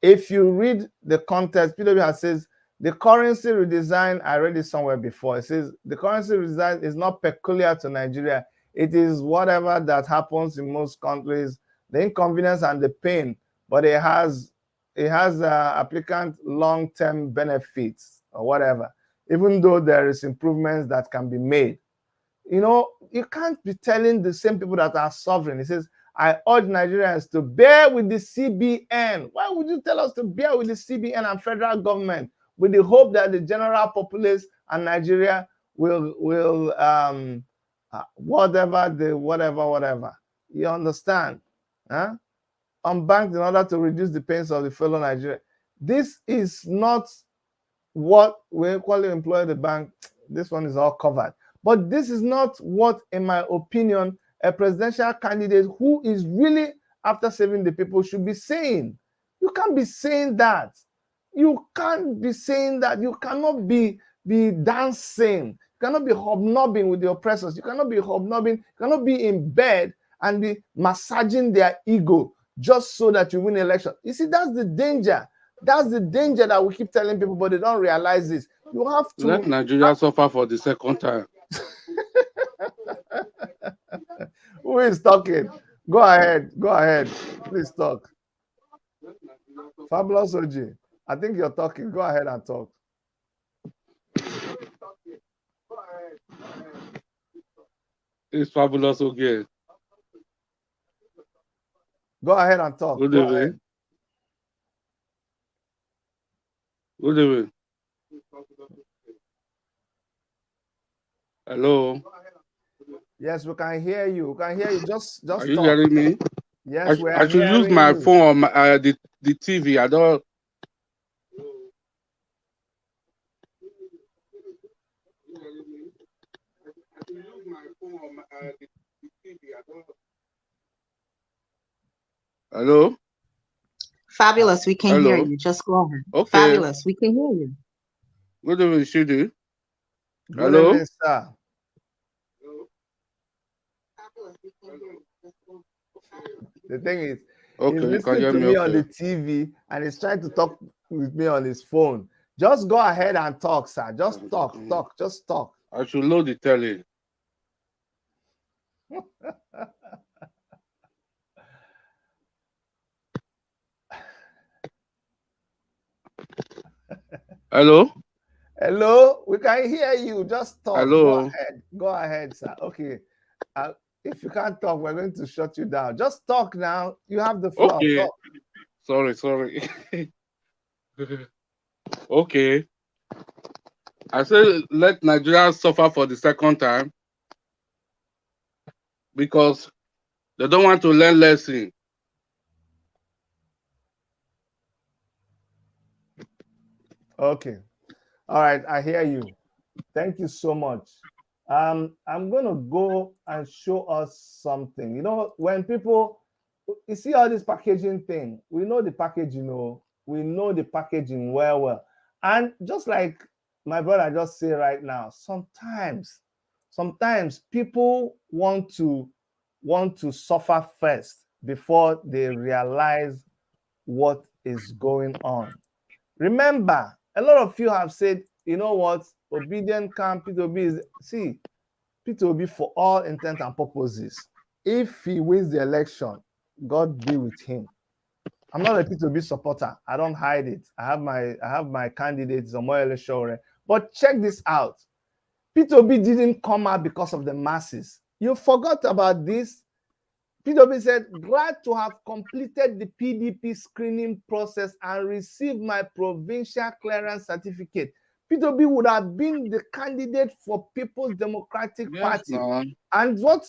If you read the context, P2B has says the currency redesign, I read it somewhere before. It says the currency redesign is not peculiar to Nigeria. It is whatever that happens in most countries, the inconvenience and the pain, but it has applicant long-term benefits or whatever, even though there is improvements that can be made. You know, you can't be telling the same people that are suffering. It says, I urge Nigerians to bear with the CBN. Why would you tell us to bear with the CBN and federal government with the hope that the general populace and Nigeria will whatever. You understand? Huh? Unbanked in order to reduce the pains of the fellow Nigeria. This is not what we equally employ the bank. This one is all covered. But this is not what, in my opinion, a presidential candidate who is really after saving the people should be saying. You can't be saying that. You can't be saying that. You cannot be dancing. You cannot be hobnobbing with the oppressors. You cannot be hobnobbing. You cannot be in bed and be massaging their ego just so that you win election. You see, that's the danger. That's the danger that we keep telling people, but they don't realize this. You have to let Nigeria suffer for the second time. Who is talking? Go ahead. Please talk. Fabulous OG. I think you're talking. Go ahead and talk. It's fabulous again. Go ahead and talk. Good Go evening. ahead. Good evening. Hello. Yes, we can hear you. We can hear you. Just Are you talk. hearing me? Yes, we are I should use my phone, the TV. I don't. Hello. Fabulous, we can hear Hello. you. Just go ahead. Okay. Fabulous, we can hear you. Good evening, Shudi. Good Hello. evening, sir. The thing is, he's Okay, you can listening hear to me. me on Okay. the TV and he's trying to talk with me on his phone. Just go ahead and talk, sir. Just talk. Just talk. I should load the telly. Hello. Hello, we can hear you. Just talk. Hello. Go ahead, sir. Okay. If you can't talk, we're going to shut you down. Just talk now. You have the floor. Okay. Talk. Sorry. Okay. I say let Nigeria suffer for the second time because they don't want to learn lesson. Okay. All right. I hear you. Thank you so much. I'm going to go and show us something. You know, when people, you see all this packaging thing, we know the packaging, we know the packaging well. And just like my brother just said right now, sometimes people want to suffer first before they realize what is going on. Remember, a lot of you have said, you know what, obedient camp P2B is, see, P2B for all intents and purposes, if he wins the election, God be with him. I'm not a P2B supporter. I don't hide it. I have my candidates, Omoyele Sowore. But check this out. P2B didn't come out because of the masses. You forgot about this. P2B said, glad to have completed the PDP screening process and received my provincial clearance certificate. P2B would have been the candidate for People's Democratic Party. No. And what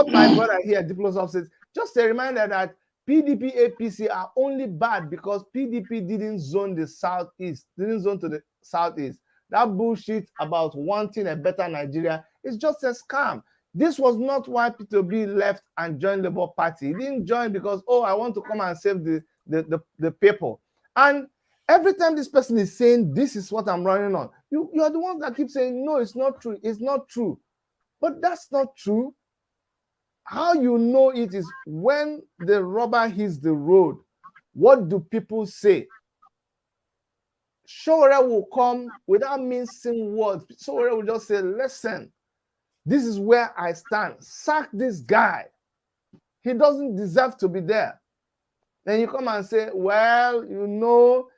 my brother here, Diplosoft, says, just a reminder that PDP APC are only bad because PDP didn't zone the southeast, didn't zone to the southeast. That bullshit about wanting a better Nigeria is just a scam. This was not why P2B left and joined the Labour Party. He didn't join because, oh, I want to come and save the people. And every time this person is saying, this is what I'm running on, you are the ones that keep saying, no, it's not true. It's not true. But that's not true. How you know it is when the rubber hits the road. What do people say? Sowore will come without mincing words. Sowore will just say, listen, this is where I stand. Sack this guy. He doesn't deserve to be there. Then you come and say, well, you know,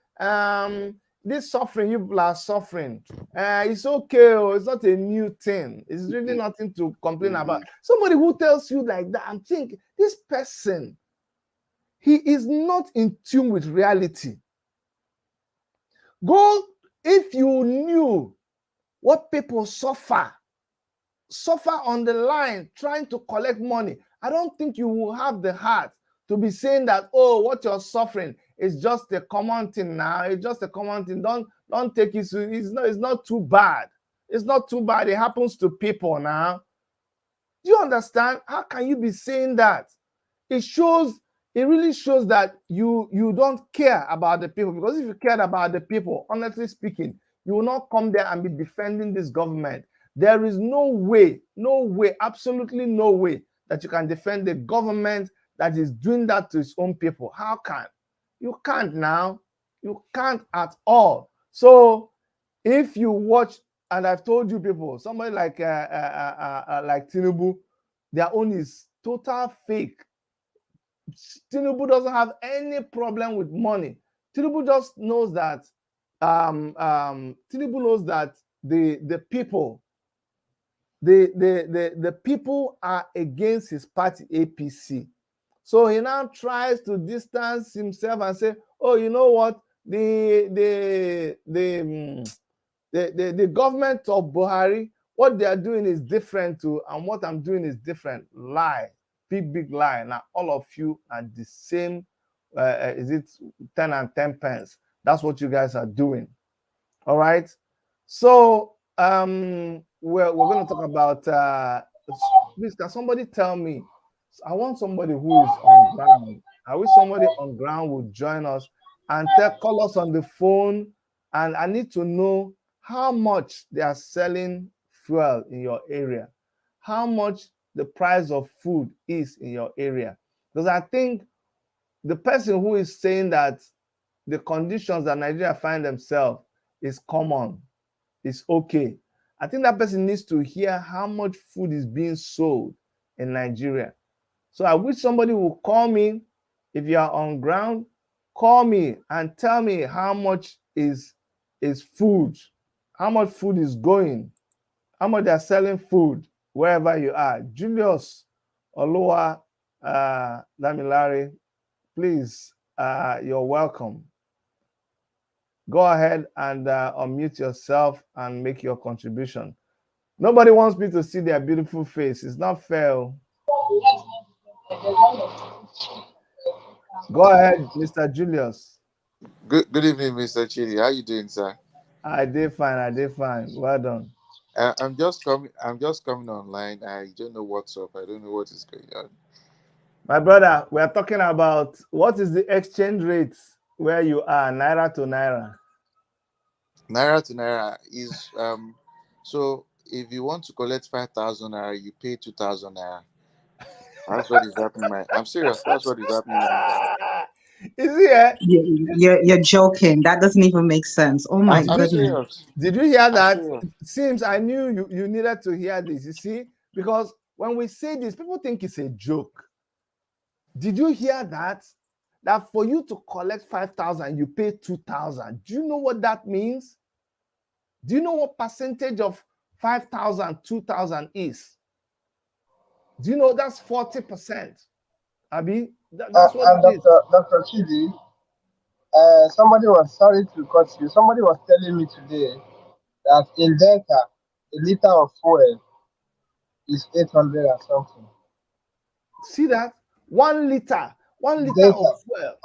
this suffering, you people are suffering. It's okay. It's not a new thing. It's really nothing to complain about. Somebody who tells you like that, I'm thinking, this person, he is not in tune with reality. Go, if you knew what people suffer on the line trying to collect money, I don't think you will have the heart to be saying that, oh, what you're suffering is just a common thing now. It's just a common thing. Don't take it. It's not too bad. It's not too bad. It happens to people now. Do you understand? How can you be saying that? It really shows that you don't care about the people, because if you cared about the people, honestly speaking, you will not come there and be defending this government. There is no way, absolutely no way that you can defend the government that is doing that to its own people. How can? You can't now. You can't at all. So if you watch, and I've told you people, somebody like Tinubu, their own is total fake. Tinubu doesn't have any problem with money. Tinubu just knows that the people are against his party APC. So he now tries to distance himself and say, oh, you know what? The government of Buhari, what they are doing is different too, and what I'm doing is different. Lie. Big lie. Now all of you are the same. Is it 10 and 10 pence? That's what you guys are doing. All right. So we're going to talk about please, can somebody tell me? I want somebody who is on ground. I wish somebody on ground would join us and call us on the phone. And I need to know how much they are selling fuel in your area, how much the price of food is in your area. Because I think the person who is saying that the conditions that Nigeria find themselves is common, is okay. I think that person needs to hear how much food is being sold in Nigeria. So I wish somebody would call me. If you are on ground, call me and tell me how much is food, how much food is going, how much they're selling food wherever you are. Julius Oluwa Damilare, please, you're welcome. Go ahead and unmute yourself and make your contribution. Nobody wants me to see their beautiful face. It's not fair. Go ahead, Mr. Julius. Good evening, Mr. Chidi. How you doing, sir? I did fine. Well done. I'm just coming online. I don't know what's up. I don't know what is going on. My brother, we are talking about what is the exchange rate where you are, Naira to Naira. Naira to Naira is so if you want to collect 5,000 Naira, you pay 2,000 Naira. That's what is happening. I'm serious. That's what is happening. Is it? You're joking. That doesn't even make sense. Oh my goodness. Serious. Did you hear that? It seems I knew you needed to hear this. You see, because when we say this, people think it's a joke. Did you hear that? that for you to collect 5,000, you pay 2,000. Do you know what that means? Do you know what percentage of 5,000, 2,000 is? Do you know that's 40%? Abi, that's what and it is. Dr. Chidi, somebody was sorry to cut you. Somebody was telling me today that in Delta, a liter of fuel is 800 and something. See that? 1 liter, 1 liter of Delta, fuel.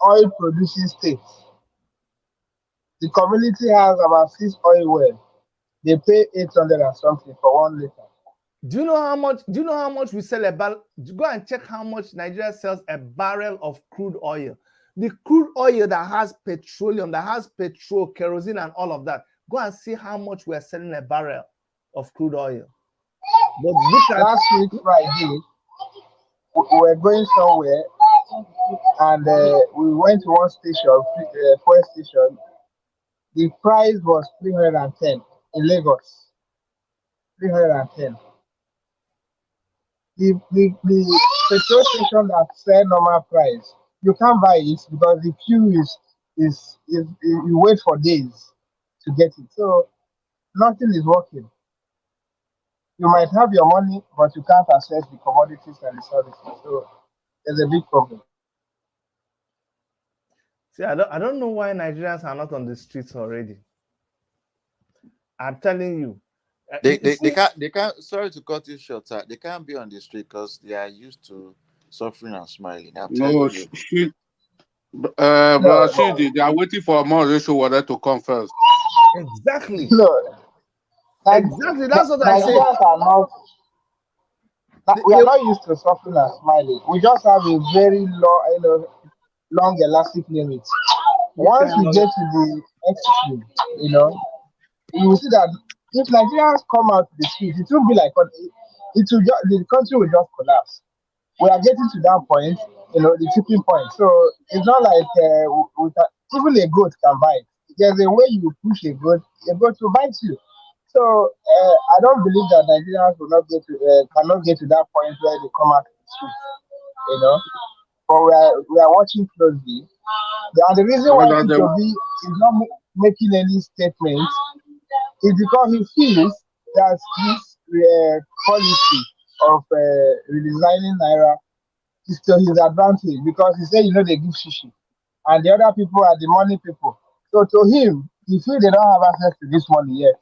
oil producing state. The community has about 6 oil wells. They pay 800 and something for 1 liter. Do you know how much? Do you know how much we sell a barrel? Go and check how much Nigeria sells a barrel of crude oil. The crude oil that has petroleum, that has petrol, kerosene, and all of that. Go and see how much we are selling a barrel of crude oil. But look at last week Friday, we were going somewhere, and we went to one station, fuel station. The price was 310 in Lagos. 310. The petrol station that sell normal price, you can't buy it because the queue is you wait for days to get it. So nothing is working. You might have your money, but you can't access the commodities and the services. So there's a big problem. See, I don't know why Nigerians are not on the streets already. I'm telling you. They can't. Sorry to cut you short, sir. They can't be on the street because they are used to suffering and smiling. I'm No, telling you. Brother Chidi, they are waiting for more racial water to come first. Exactly. No, Exactly. That's what I said. Nigerians are not. We are not used to suffering and smiling. We just have a very long elastic limit. Once we get to the extreme, you will see that if Nigerians come out to the street, it will be like the country will just collapse. We are getting to that point, the tipping point. So it's not like even a goat can bite. There's a way you push a goat will bite you. So I don't believe that Nigerians will not cannot get to that point where they come out to the street. But we are watching closely. And the reason why P2B is not making any statements is because he feels that this policy of redesigning Naira is to his advantage, because he said, they give shishi, and the other people are the money people. So to him, he feels they don't have access to this money yet.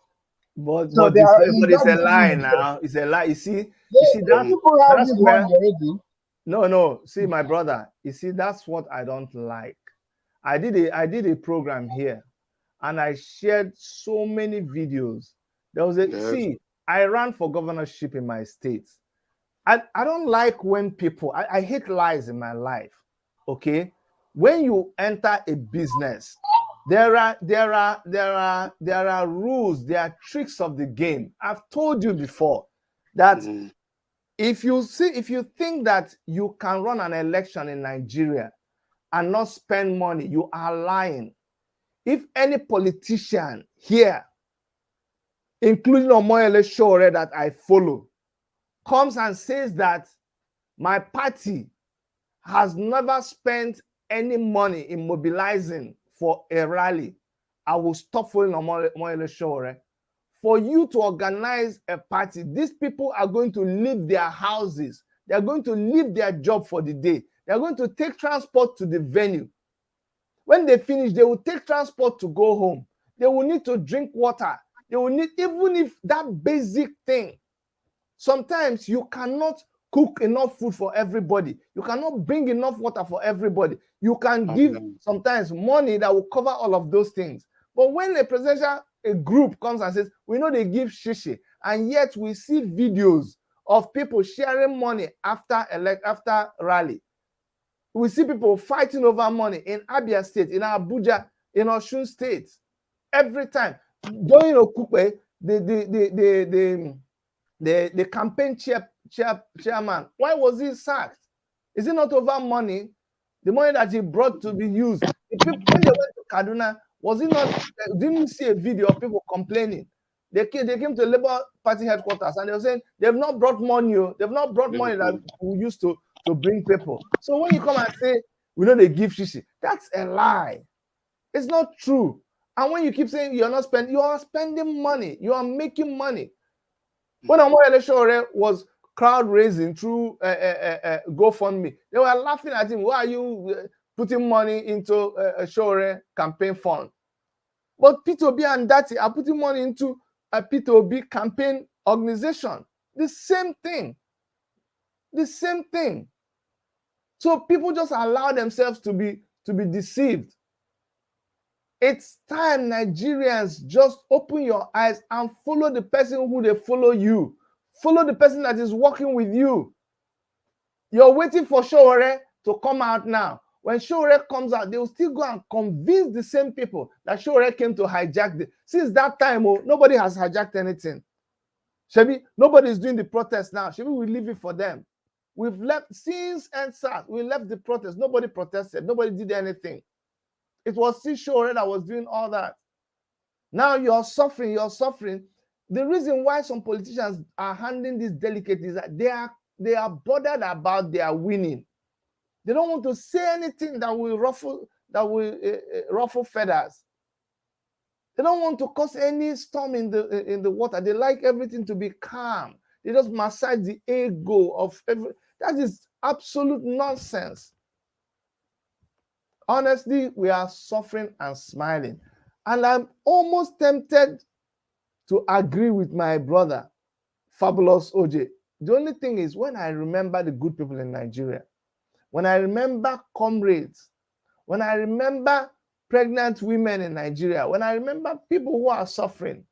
But So it's a lie now. It's a lie. You see that people have that's this where money already. no. See, my brother. You see, that's what I don't like. I did a program here, and I shared so many videos. There was see, I ran for governorship in my state. I don't like when people. I hate lies in my life. Okay, when you enter a business, there are rules, there are tricks of the game. I've told you before that if you think that you can run an election in Nigeria and not spend money, you are lying. If any politician here, including Omoyele Sowore that I follow, comes and says that my party has never spent any money in mobilizing for a rally, I will stop following Omoyele Sowore. For you to organize a party, these people are going to leave their houses. They are going to leave their job for the day. They are going to take transport to the venue. When they finish, they will take transport to go home. They will need to drink water. They will need, even if that basic thing. Sometimes you cannot cook enough food for everybody. You cannot bring enough water for everybody. You can give sometimes money that will cover all of those things. But when a group comes and says, we know they give shishi, and yet we see videos of people sharing money after rally. We see people fighting over money in Abia State, in Abuja, in Osun State. Every time. During Okupe, the campaign chairman, why was he sacked? Is it not over money? The money that he brought to be used. The people, when they went to Kaduna, was it not? Didn't you see a video of people complaining? They came to Labour Party headquarters and they were saying they've not brought money. They've not brought money that we used to bring people. So when you come and say We know they give shishi. That's a lie. It's not true. And when you keep saying you're not spending, you are spending money. You are making money. When Amoy Eleshore was crowd raising through GoFundMe, they were laughing at him. Why are you putting money into a Shore campaign fund? But P2B and Dati are putting money into a P2B campaign organization. The same thing. The same thing. So people just allow themselves to be deceived. It's time Nigerians just open your eyes and follow the person who they follow you. Follow the person that is working with you. You're waiting for Showore to come out now. When Showore comes out, they will still go and convince the same people that Showore came to hijack the. Since that time, nobody has hijacked anything. Shebi, nobody is doing the protest now. Shebi, we leave it for them. We've left since NSAS. We left the protest. Nobody protested. Nobody did anything. It was still Showore that was doing all that. Now you're suffering. You're suffering. The reason why some politicians are handling this delicately is that they are bothered about their winning. They don't want to say anything that will ruffle feathers. They don't want to cause any storm in the water. They like everything to be calm. They just massage the ego of every. That is absolute nonsense. Honestly, we are suffering and smiling. And I'm almost tempted to agree with my brother, Fabulous OJ. The only thing is, when I remember the good people in Nigeria, when I remember comrades, when I remember pregnant women in Nigeria, when I remember people who are suffering,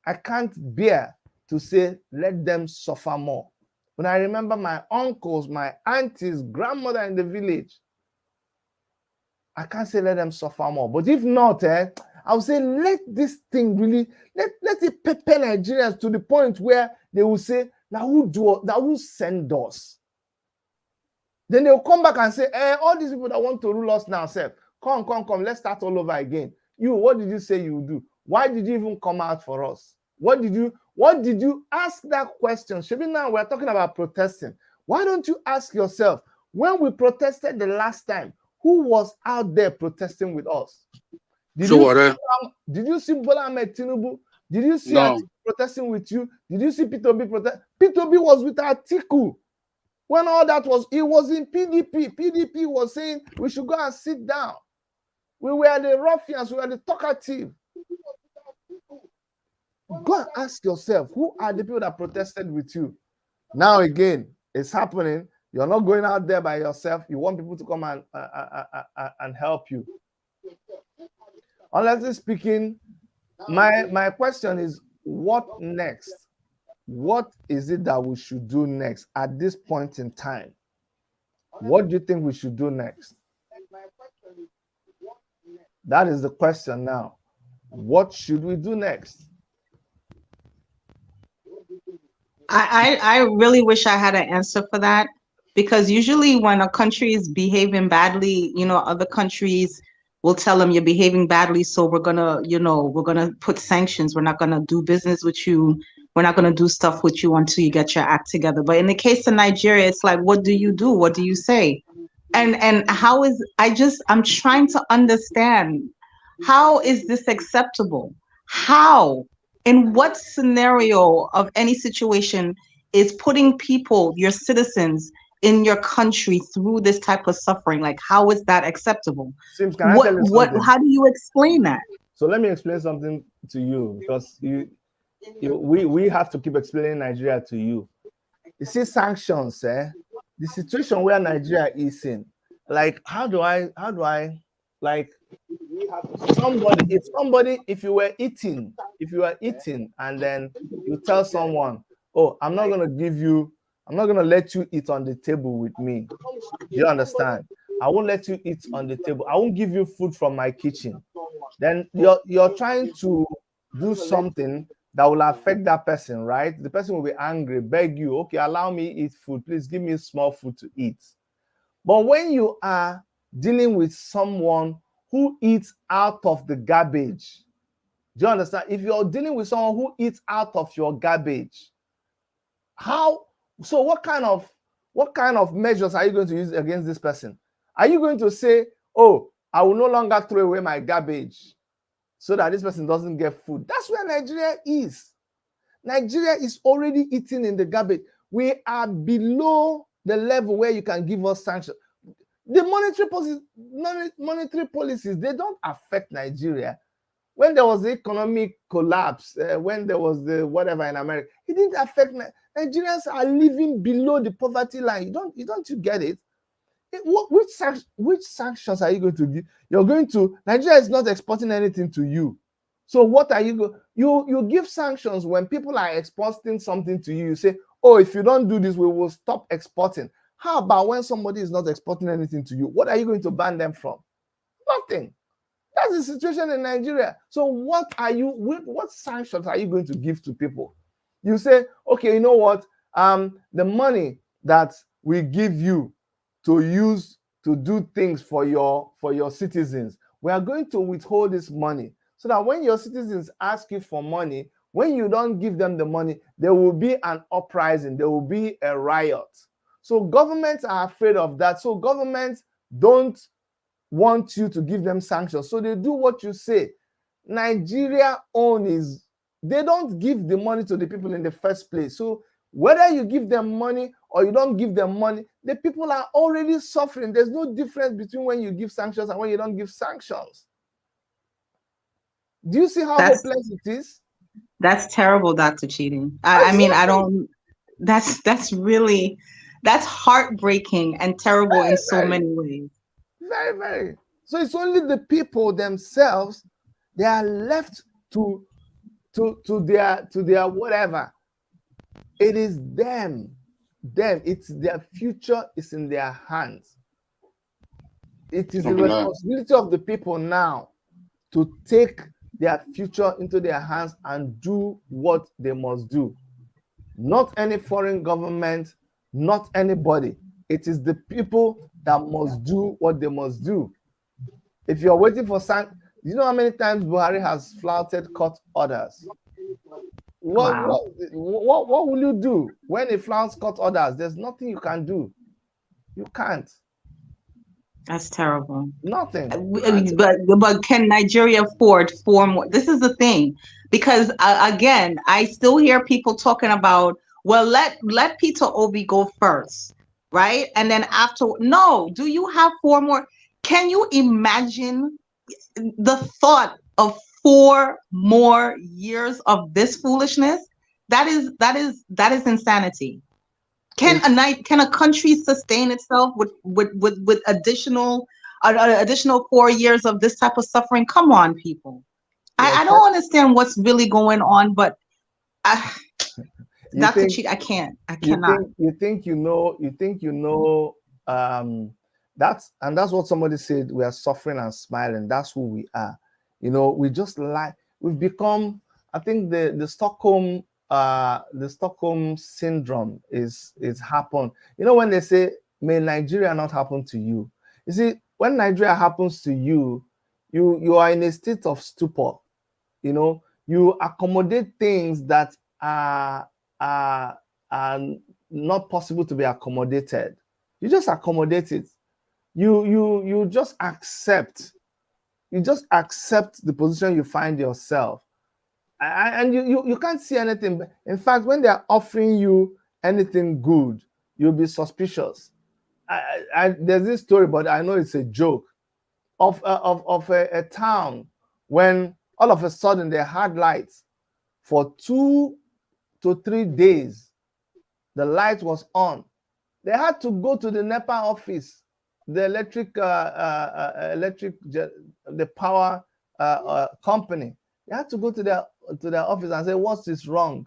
I can't bear to say, let them suffer more. When I remember my uncles, my aunties, grandmother in the village, I can't say let them suffer more. But if not, I would say let this thing really, let it pepper Nigerians to the point where they will say, now who send us? Then they'll come back and say, all these people that want to rule us now, come, let's start all over again. You, what did you say you would do? Why did you even come out for us? What did you ask that question? Shebi, now we're talking about protesting. Why don't you ask yourself, when we protested the last time, who was out there protesting with us? Did you see Bola Ahmed Tinubu? Did you see Atiku protesting with you? Did you see P2B protest? P2B was with Atiku. When all that was, it was in PDP. PDP was saying we should go and sit down. We were the ruffians, we were the talkative. Go and ask yourself, who are the people that protested with you? Now again, it's happening. You're not going out there by yourself. You want people to come and help you. Honestly speaking, my question is, what next? What is it that we should do next at this point in time? What do you think we should do next? That is the question now. What should we do next? I really wish I had an answer for that, because usually when a country is behaving badly, other countries will tell them you're behaving badly, so we're gonna put sanctions. We're not gonna do business with you. We're not gonna do stuff with you until you get your act together. But in the case of Nigeria, it's like, what do you do? What do you say? And how is, I'm trying to understand, how is this acceptable? How? In what scenario of any situation is putting people, your citizens in your country, through this type of suffering? Like, how is that acceptable? Sims, can I tell you something? How do you explain that? So let me explain something to you, because we have to keep explaining Nigeria to you. You see, sanctions, the situation where Nigeria is in, like, how do I like, if you were eating and then you tell someone, oh, I'm not gonna let you eat on the table with me. Do you understand? I won't let you eat on the table. I won't give you food from my kitchen. Then you're trying to do something that will affect that person, right? The person will be angry, beg you, okay, allow me eat food. Please give me small food to eat. But when you are dealing with someone who eats out of the garbage, do you understand? If you're dealing with someone who eats out of your garbage, what kind of measures are you going to use against this person? Are you going to say, oh, I will no longer throw away my garbage so that this person doesn't get food? That's where Nigeria is. Nigeria is already eating in the garbage. We are below the level where you can give us sanctions. The monetary policies, they don't affect Nigeria. When there was the economic collapse, when there was the whatever in America, it didn't affect Nigerians are living below the poverty line. You don't get it? Which sanctions are you going to give? You're going to, Nigeria is not exporting anything to you. So what are you going, you give sanctions when people are exporting something to you. You say, oh, if you don't do this, we will stop exporting. How about when somebody is not exporting anything to you? What are you going to ban them from? Nothing. That's the situation in Nigeria. So what sanctions are you going to give to people? You say, okay, you know what? The money that we give you to use to do things for your citizens, we are going to withhold this money so that when your citizens ask you for money, when you don't give them the money, there will be an uprising, there will be a riot. So governments are afraid of that. So governments don't want you to give them sanctions. So they do what you say. Nigeria they don't give the money to the people in the first place. So whether you give them money or you don't give them money, the people are already suffering. There's no difference between when you give sanctions and when you don't give sanctions. Do you see how hopeless it is? That's terrible, Dr. Cheating. I mean, I don't, that's heartbreaking and terrible in so many ways. Very, very. So it's only the people themselves, they are left to their whatever. It is them. It's their future is in their hands. It is the responsibility of the people now to take their future into their hands and do what they must do. Not any foreign government, not anybody. It is the people that must do what they must do. If you're waiting for you know how many times Buhari has flouted court orders? What will you do when he flouts court orders? There's nothing you can do. You can't. That's terrible. Nothing. But can Nigeria afford 4 more? This is the thing, because again, I still hear people talking about, well, let Peter Obi go first, right? And then after, no, do you have 4 more? Can you imagine the thought of 4 more years of this foolishness? That is insanity. Can a country sustain itself with additional 4 years of this type of suffering? Come on, people. I don't understand what's really going on, but Dr. Cheat, I cannot. You think you know that's what somebody said, we are suffering and smiling. That's who we are. You know, we just we've become, I think the Stockholm syndrome is happened. You know, when they say, may Nigeria not happen to you. You see, when Nigeria happens to you, you are in a state of stupor. You know, you accommodate things that are not possible to be accommodated. You just accommodate it. You just accept. You just accept the position you find yourself. And you can't see anything. In fact, when they're offering you anything good, you'll be suspicious. There's this story, but I know it's a joke, of a town when all of a sudden they had lights for 2 to 3 days. The light was on. They had to go to the NEPA office, the the power company. They had to go to their office and say, what's this wrong?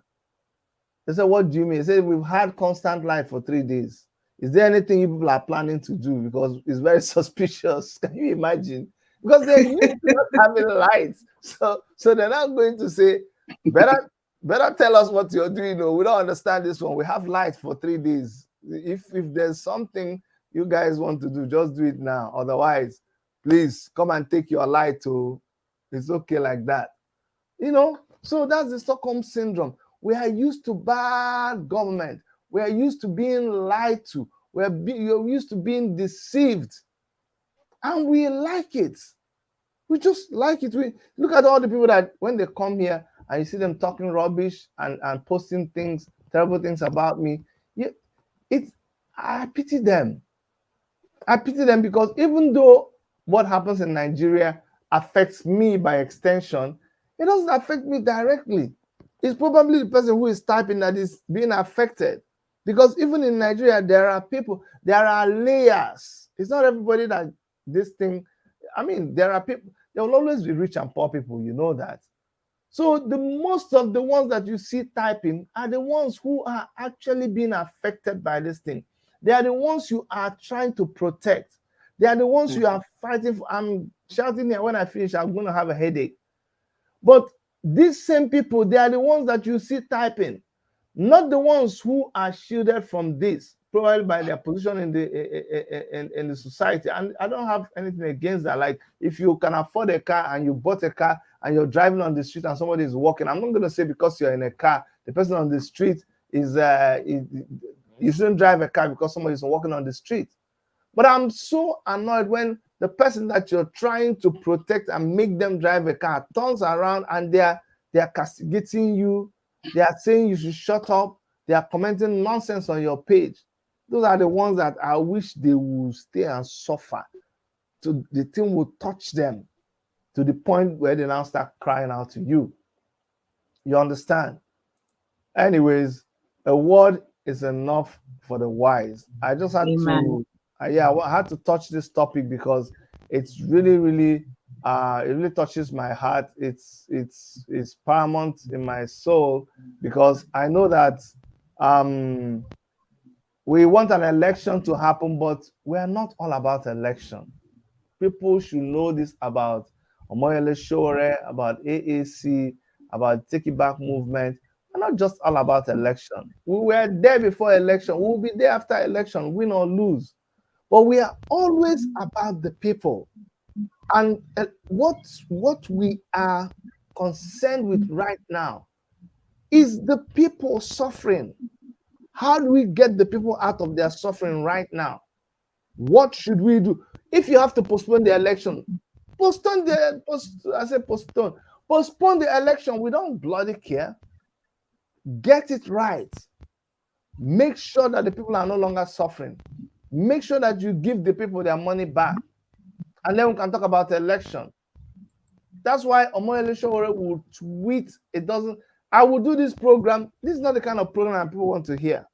They said, what do you mean? They said, we've had constant light for 3 days. Is there anything you people are planning to do? Because it's very suspicious. Can you imagine? Because they're used to not having lights. So they're not going to say, better tell us what you're doing. No, we don't understand this one. We have light for 3 days. If there's something you guys want to do, just do it now. Otherwise, please come and take your light too. It's okay like that. You know, so that's the Stockholm syndrome. We are used to bad government. We are used to being lied to. You're used to being deceived. And we like it. We just like it. We look at all the people that when they come here and you see them talking rubbish and posting things, terrible things about me. I pity them. I pity them because even though what happens in Nigeria affects me by extension, it doesn't affect me directly. It's probably the person who is typing that is being affected. Because even in Nigeria, there are people, there are layers. It's not everybody that this thing, I mean, there are people, there will always be rich and poor people, you know that. So the most of the ones that you see typing are the ones who are actually being affected by this thing. They are the ones you are trying to protect. They are the ones you are fighting for. I'm shouting here, when I finish, I'm going to have a headache. But these same people, they are the ones that you see typing, not the ones who are shielded from this, probably by their position in the society. And I don't have anything against that. Like, if you can afford a car and you bought a car and you're driving on the street and somebody is walking, I'm not going to say because you're in a car, the person on the street is you shouldn't drive a car because somebody is walking on the street. But I'm so annoyed when the person that you're trying to protect and make them drive a car turns around and they are castigating you. They are saying you should shut up. They are commenting nonsense on your page. Those are the ones that I wish they would stay and suffer. So the thing will touch them to the point where they now start crying out to you. You understand? Anyways, a word is enough for the wise. I just had to, I had to touch this topic because it's really, really, it really touches my heart. It's paramount in my soul because I know that we want an election to happen, but we are not all about election. People should know this about Omoyele Shore, about AAC, about Take It Back movement. We're not just all about election. We were there before election. We'll be there after election, win or lose. But we are always about the people. And what we are concerned with right now is the people suffering. How do we get the people out of their suffering right now? What should we do? If you have to postpone the election, postpone the election. We don't bloody care. Get it right. Make sure that the people are no longer suffering. Make sure that you give the people their money back. And then we can talk about the election. That's why Omoyele Showore will tweet. It doesn't. I will do this program. This is not the kind of program that people want to hear.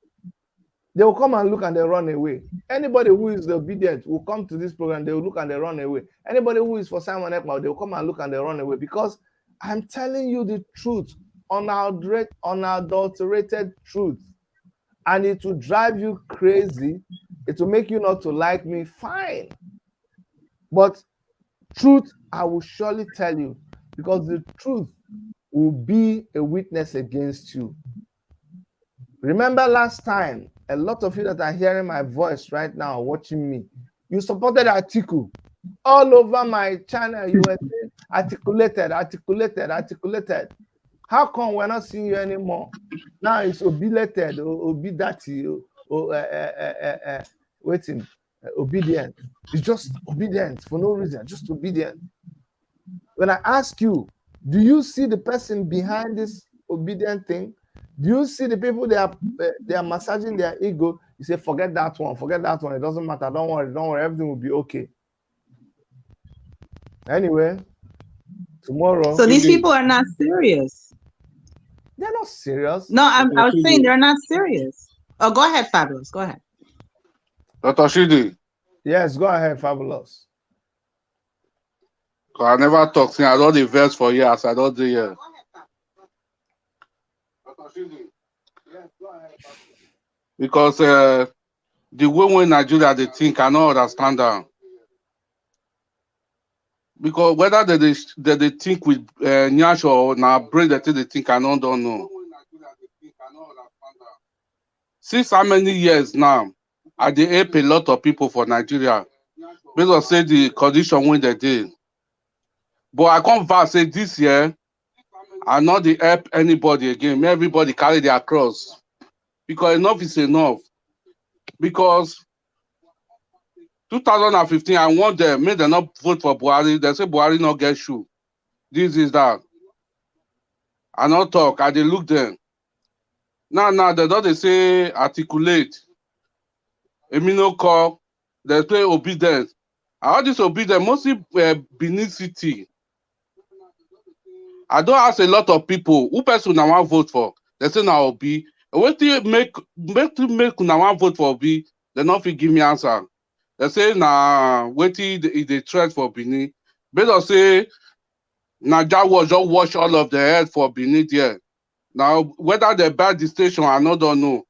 They will come and look and they run away. Anybody who is obedient will come to this program. They will look and they run away. Anybody who is for Simon Ekpa, they will come and look and they run away. Because I'm telling you the truth, unadulterated truth. And it will drive you crazy. It will make you not to like me. Fine. But truth, I will surely tell you. Because the truth will be a witness against you. Remember last time, a lot of you that are hearing my voice right now, watching me, you supported Atiku. All over my channel, you were saying articulated. How come we're not seeing you anymore? Now it's obilated, obidati, waiting, obedient. It's just obedient for no reason, just obedient. When I ask you, do you see the person behind this obedient thing? Do you see the people they are massaging their ego? You say, forget that one, it doesn't matter, don't worry, everything will be okay. Anyway, tomorrow. So these people are not serious. They're not serious. No, I was saying they're not serious. Oh, go ahead, Fabulous. Go ahead. Dr. Shidi. Yes, go ahead, Fabulous. I never talk. I don't the verse for years. I don't do here. Because the way when Nigeria they think, I don't understand that. Because whether they think with Nyash or now brain that they think, I don't know. Since how many years now, I they help a lot of people for Nigeria. Based on say the condition when they did. But I come back say this year, I not the help anybody again. Everybody carry their cross. Because enough is enough. Because 2015, I want them, make them not vote for Buhari. They say Buhari not get shoe. This is that. I not talk. I they look them. Now they don't they say articulate. Emi no call. They say obedience. All this obedience, mostly Benin City. I don't ask a lot of people who person I want vote for. They say now Obi. What do you make now want vote for Obi? They not fit give me answer. They say na waiting they threat for Benin. Better say Naija was just wash all of the head for Benin there. Now whether they buy the station, I don't know.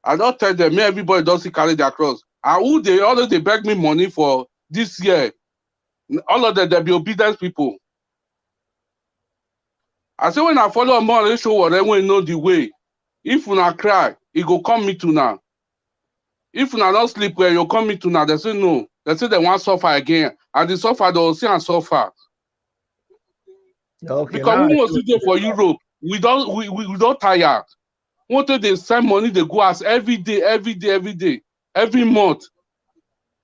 I don't tell them, everybody doesn't carry their cross. And who they always they beg me money for this year. All of them they be obedient people. I say when I follow more they show whatever know the way. If una cry, it go come me to now. If una not sleep well, you come me to now. They say no. They say they want suffer again. And the suffer, they will see and suffer. Okay, Because now we must sit there for Europe. We don't tire. Wanted they send money, they go as every day, every month.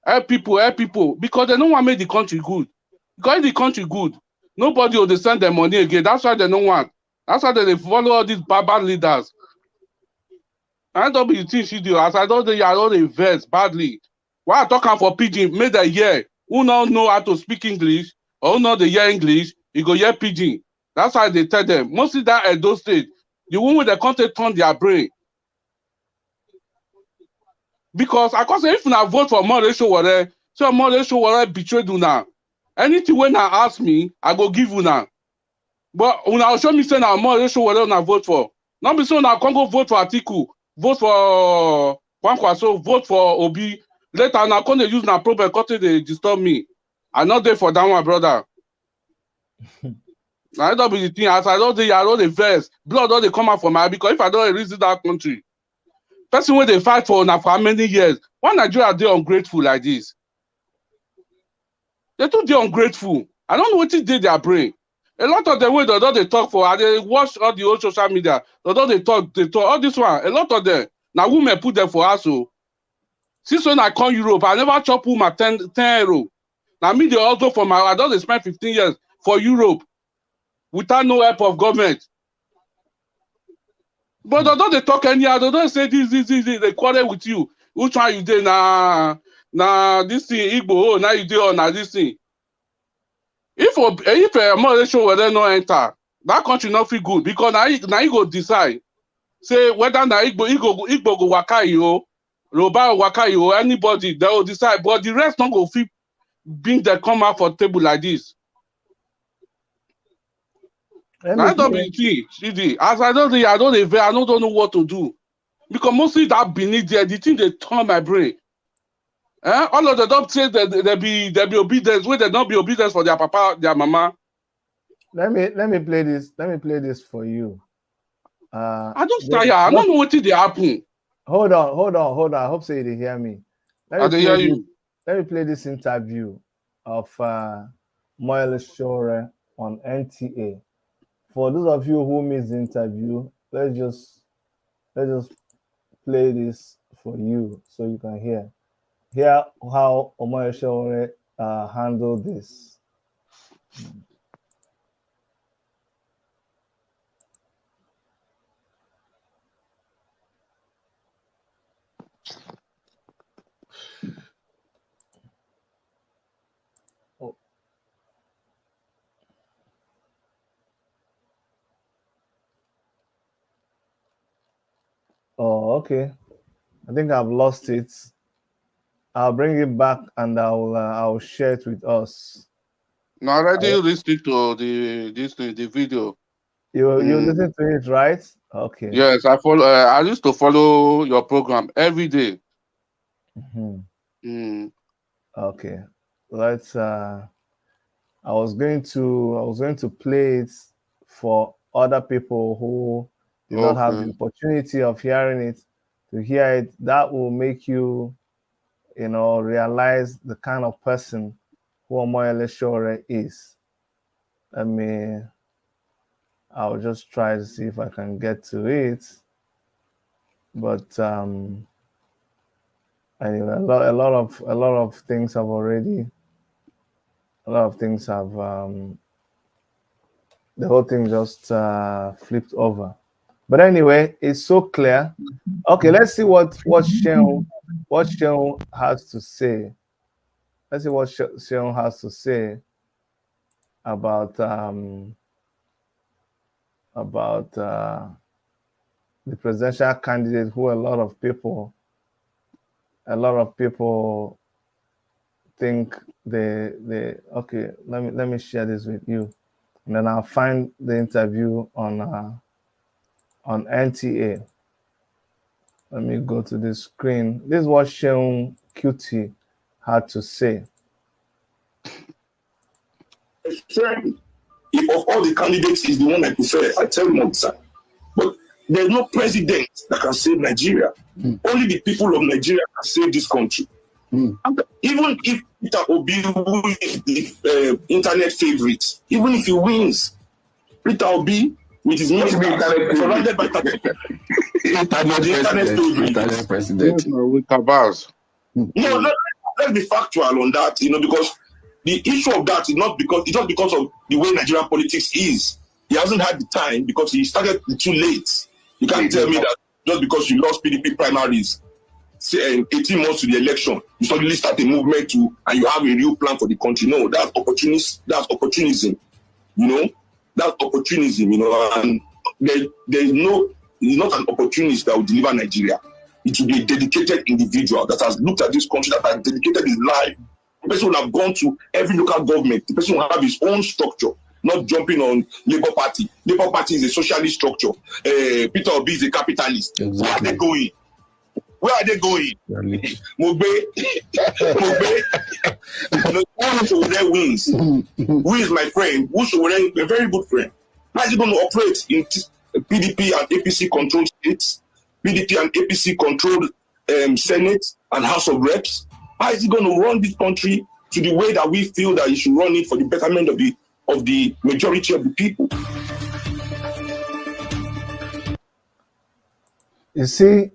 Help people. Because they don't want to make the country good. Because if the country good, nobody will send them money again. That's why they don't want. That's why they follow all these bad leaders. I don't be teach you as I don't invest badly. Why I talking for pidgin? Make the year who don't know how to speak English or who know the hear English, you go hear pidgin. That's why they tell them. Mostly that at those states, the one with the content turn their brain. Because I can say if I vote for more ratio whatever, so more ratio whatever betrayed you now. Anything when I ask me, I go give you now. But when I show me say now more ratio whatever I vote for. Not be so now I can't go vote for Atiku, vote for Kwankwaso, vote for Obi. Later now can't they use now problem because they disturb me. I'm not there for that one, brother. Now I don't be the thing as I don't the verse. Blood don't they come out from my because if I don't reason that country. Person when they fight for now for how many years? Why Nigeria they ungrateful like this? They too they ungrateful. I don't know what it did their brain. A lot of them way they talk for, and they watch all the old social media. They talk all this one. A lot of them now women put them for us. So since when I come Europe, I never chop woman 10 euro. Now me they also for my I don't spend 15 years for Europe without no help of government. But they talk anyhow, they don't say this, they quarrel with you. Which one you did na this thing Igbo, now you did on this thing. If a more show whether no enter, that country not feel good because now you go decide. Say whether na Igbo go waka you, Yoruba waka you, anybody they will decide, but the rest not go feel being they come out for table like this. Now I don't be the as I don't know what to do. Because mostly that beneath there, the thing they turn my brain. All of the don't say that they be obedience, where they not be obedience for their papa, their mama. Let me play this. Let me play this for you. I don't tire. I don't know what did happen. Hold on. I hope so you hear me. Let me play this interview of Moyle Shore on NTA. For those of you who missed the interview, let's just play this for you so you can hear how Moyle Shore handled this. Oh, okay. I think I've lost it. I'll bring it back and I'll share it with us. Now already restrict to the video. You listen to it, right? Okay. Yes, I follow. I used to follow your program every day. Okay. Let's. I was going to play it for other people who did not have the opportunity of hearing it. To hear it, that will make you, realize the kind of person who Omoyele Sowore is. I'll just try to see if I can get to it. But Anyway, a lot of things have already, a lot of things have, the whole thing just flipped over. But anyway, it's so clear. Okay, let's see what Sean has to say. Let's see what Sean has to say about the presidential candidate who a lot of people think they okay. Let me share this with you, and then I'll find the interview on NTA. Let me go to this screen. This is what Sean QT had to say. Friend, if of all the candidates is the one I prefer, I tell him sir. But there's no president that can save Nigeria. Only the people of Nigeria can save this country. Even if Peter Obi, who is the internet favorite, even if he wins, Peter Obi with his minister surrounded by internet president. With Tabaz. No, let's be factual on that, because the issue of that is just because of the way Nigerian politics is. He hasn't had the time because he started too late. You can't tell me that just because you lost PDP primaries 18 months to the election, you suddenly start a movement and you have a real plan for the country. No, that's opportunism. That's opportunism, and there's not an opportunist that will deliver Nigeria. It will be a dedicated individual that has looked at this country, that has dedicated his life. The person will have gone to every local government. The person will have his own structure, not jumping on Labour Party. Labour Party is a socialist structure. Peter Obi is a capitalist. Exactly. Where are they going? Mogbe. Who wins? Who is my friend? A very good friend. How is he going to operate in PDP and APC controlled states? PDP and APC controlled Senate and House of Reps? How is he going to run this country to the way that we feel that he should run it for the betterment of the majority of the people? You see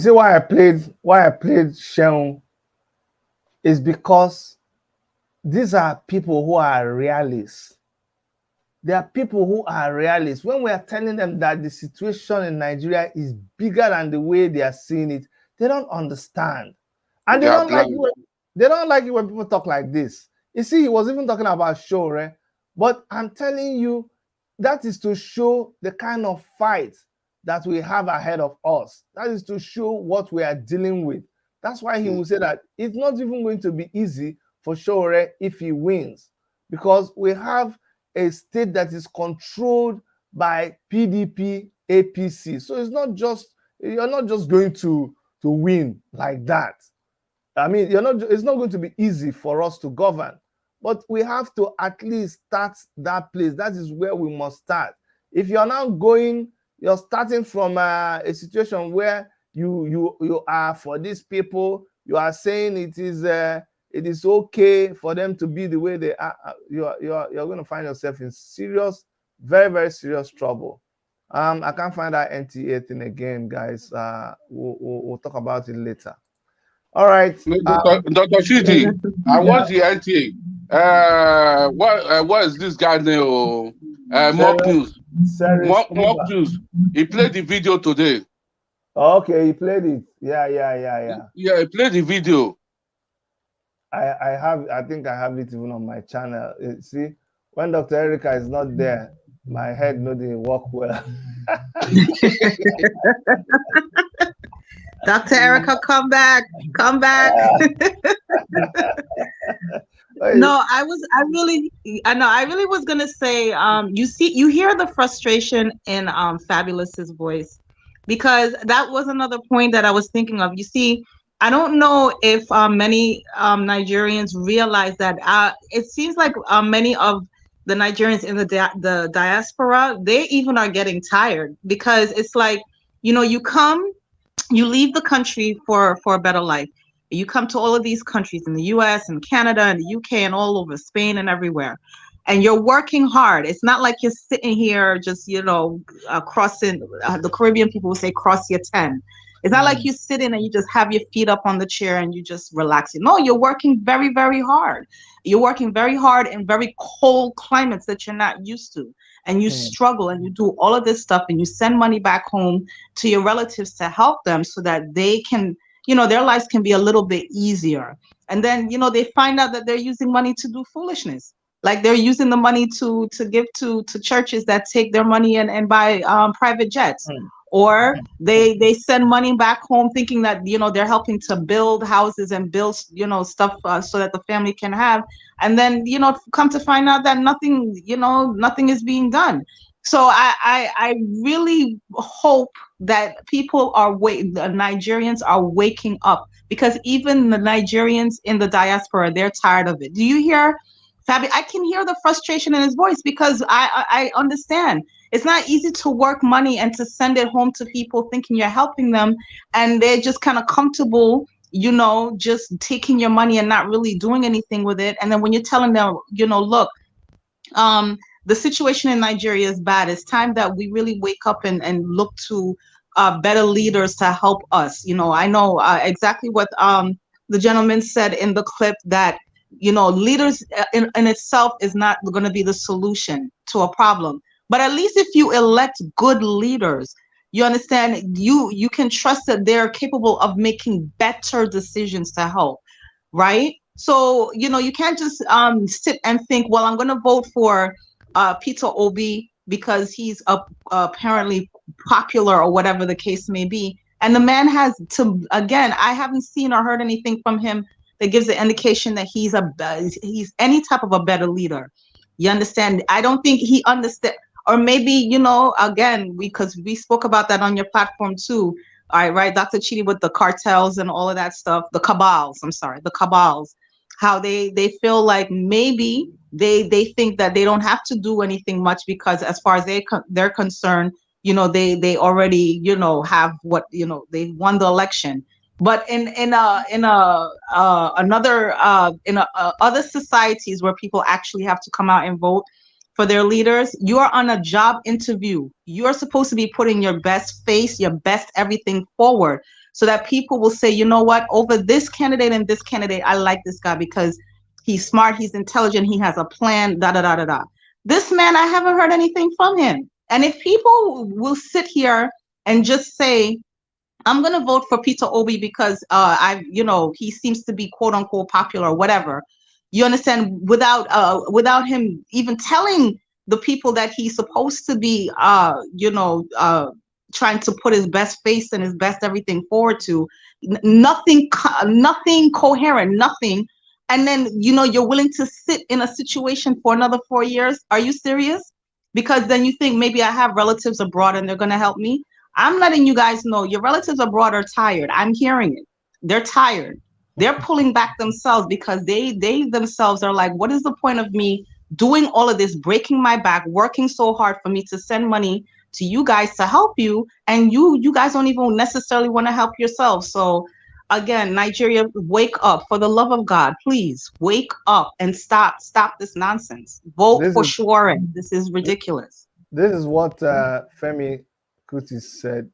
why I played Sean is because these are people who are realists. They are people who are realists. When we are telling them that the situation in Nigeria is bigger than the way they are seeing it, they don't understand. And they don't like it when people talk like this. You see, he was even talking about show, right? But I'm telling you, that is to show the kind of fight that we have ahead of us. That is to show what we are dealing with. That's why he will say that it's not even going to be easy for Showore if he wins, because we have a state that is controlled by PDP, APC. So you're not just going to win like that. I mean, it's not going to be easy for us to govern, but we have to at least start that place. That is where we must start. If you're now you're starting from a situation where you are for these people, you are saying it is okay for them to be the way they are, you're going to find yourself in serious, very, very serious trouble. I can't find that NTA thing again, guys. We'll talk about it later. All right. Dr. Shidi, I watched the NTA. What is this guy name? Mock News. Mock News. He played the video today. Okay, he played it. Yeah. Yeah, he played the video. I think I have it even on my channel. See, when Dr. Erica is not there, my head didn't work well. Dr. Erica, come back. No, I really was gonna say, you hear the frustration in Fabulous's voice, because that was another point that I was thinking of. You see, I don't know if many Nigerians realize that it seems like many of the Nigerians in the diaspora, they even are getting tired, because it's like, you leave the country for a better life. You come to all of these countries in the US and Canada and the UK and all over Spain and everywhere, and you're working hard. It's not like you're sitting here just, crossing, the Caribbean people will say cross your 10. It's not like you sit in and you just have your feet up on the chair and you just relaxing. No, you're working very, very hard. You're working very hard in very cold climates that you're not used to. And you struggle and you do all of this stuff and you send money back home to your relatives to help them so that they can, their lives can be a little bit easier. And then, they find out that they're using money to do foolishness. Like they're using the money to give to churches that take their money and buy private jets. Or they send money back home thinking that, they're helping to build houses and build, stuff so that the family can have. And then, come to find out that nothing is being done. So I really hope that people the Nigerians are waking up, because even the Nigerians in the diaspora, they're tired of it. Do you hear, Fabi? I can hear the frustration in his voice, because I understand. It's not easy to work money and to send it home to people thinking you're helping them, and they're just kind of comfortable, just taking your money and not really doing anything with it. And then when you're telling them, look, the situation in Nigeria is bad. It's time that we really wake up and look to better leaders to help us. I know exactly what the gentleman said in the clip, that leaders in itself is not going to be the solution to a problem. But at least if you elect good leaders, you understand, you can trust that they're capable of making better decisions to help, right? So, you can't just sit and think, well, I'm going to vote for Peter Obi because he's apparently popular or whatever the case may be. And the man has to, again, I haven't seen or heard anything from him that gives the indication that he's any type of a better leader. You understand? I don't think he understands. Or maybe, again, because we spoke about that on your platform too. All right, Dr. Chidi, with the cartels and all of that stuff, the cabals, how they feel like maybe they think that they don't have to do anything much, because as far as they're concerned, they already, have what, they won the election. But in other societies where people actually have to come out and vote for their leaders, you are on a job interview. You're supposed to be putting your best face, your best everything forward, so that people will say, you know what, over this candidate and this candidate, I like this guy because he's smart, he's intelligent, he has a plan, da da da da da. This man, I haven't heard anything from him. And if people will sit here and just say, I'm going to vote for Peter Obi because he seems to be quote unquote popular or whatever. You understand, without him even telling the people that he's supposed to be, trying to put his best face and his best everything forward to, nothing coherent, nothing. And then, you're willing to sit in a situation for another 4 years. Are you serious? Because then you think maybe I have relatives abroad and they're going to help me. I'm letting you guys know your relatives abroad are tired. I'm hearing it. They're tired. They're pulling back themselves because they themselves are like, what is the point of me doing all of this, breaking my back, working so hard for me to send money to you guys to help you, and you guys don't even necessarily want to help yourselves. So again, Nigeria, wake up. For the love of God, please wake up and stop this nonsense. Vote for Shuare. This is ridiculous. This is what Femi Kuti said.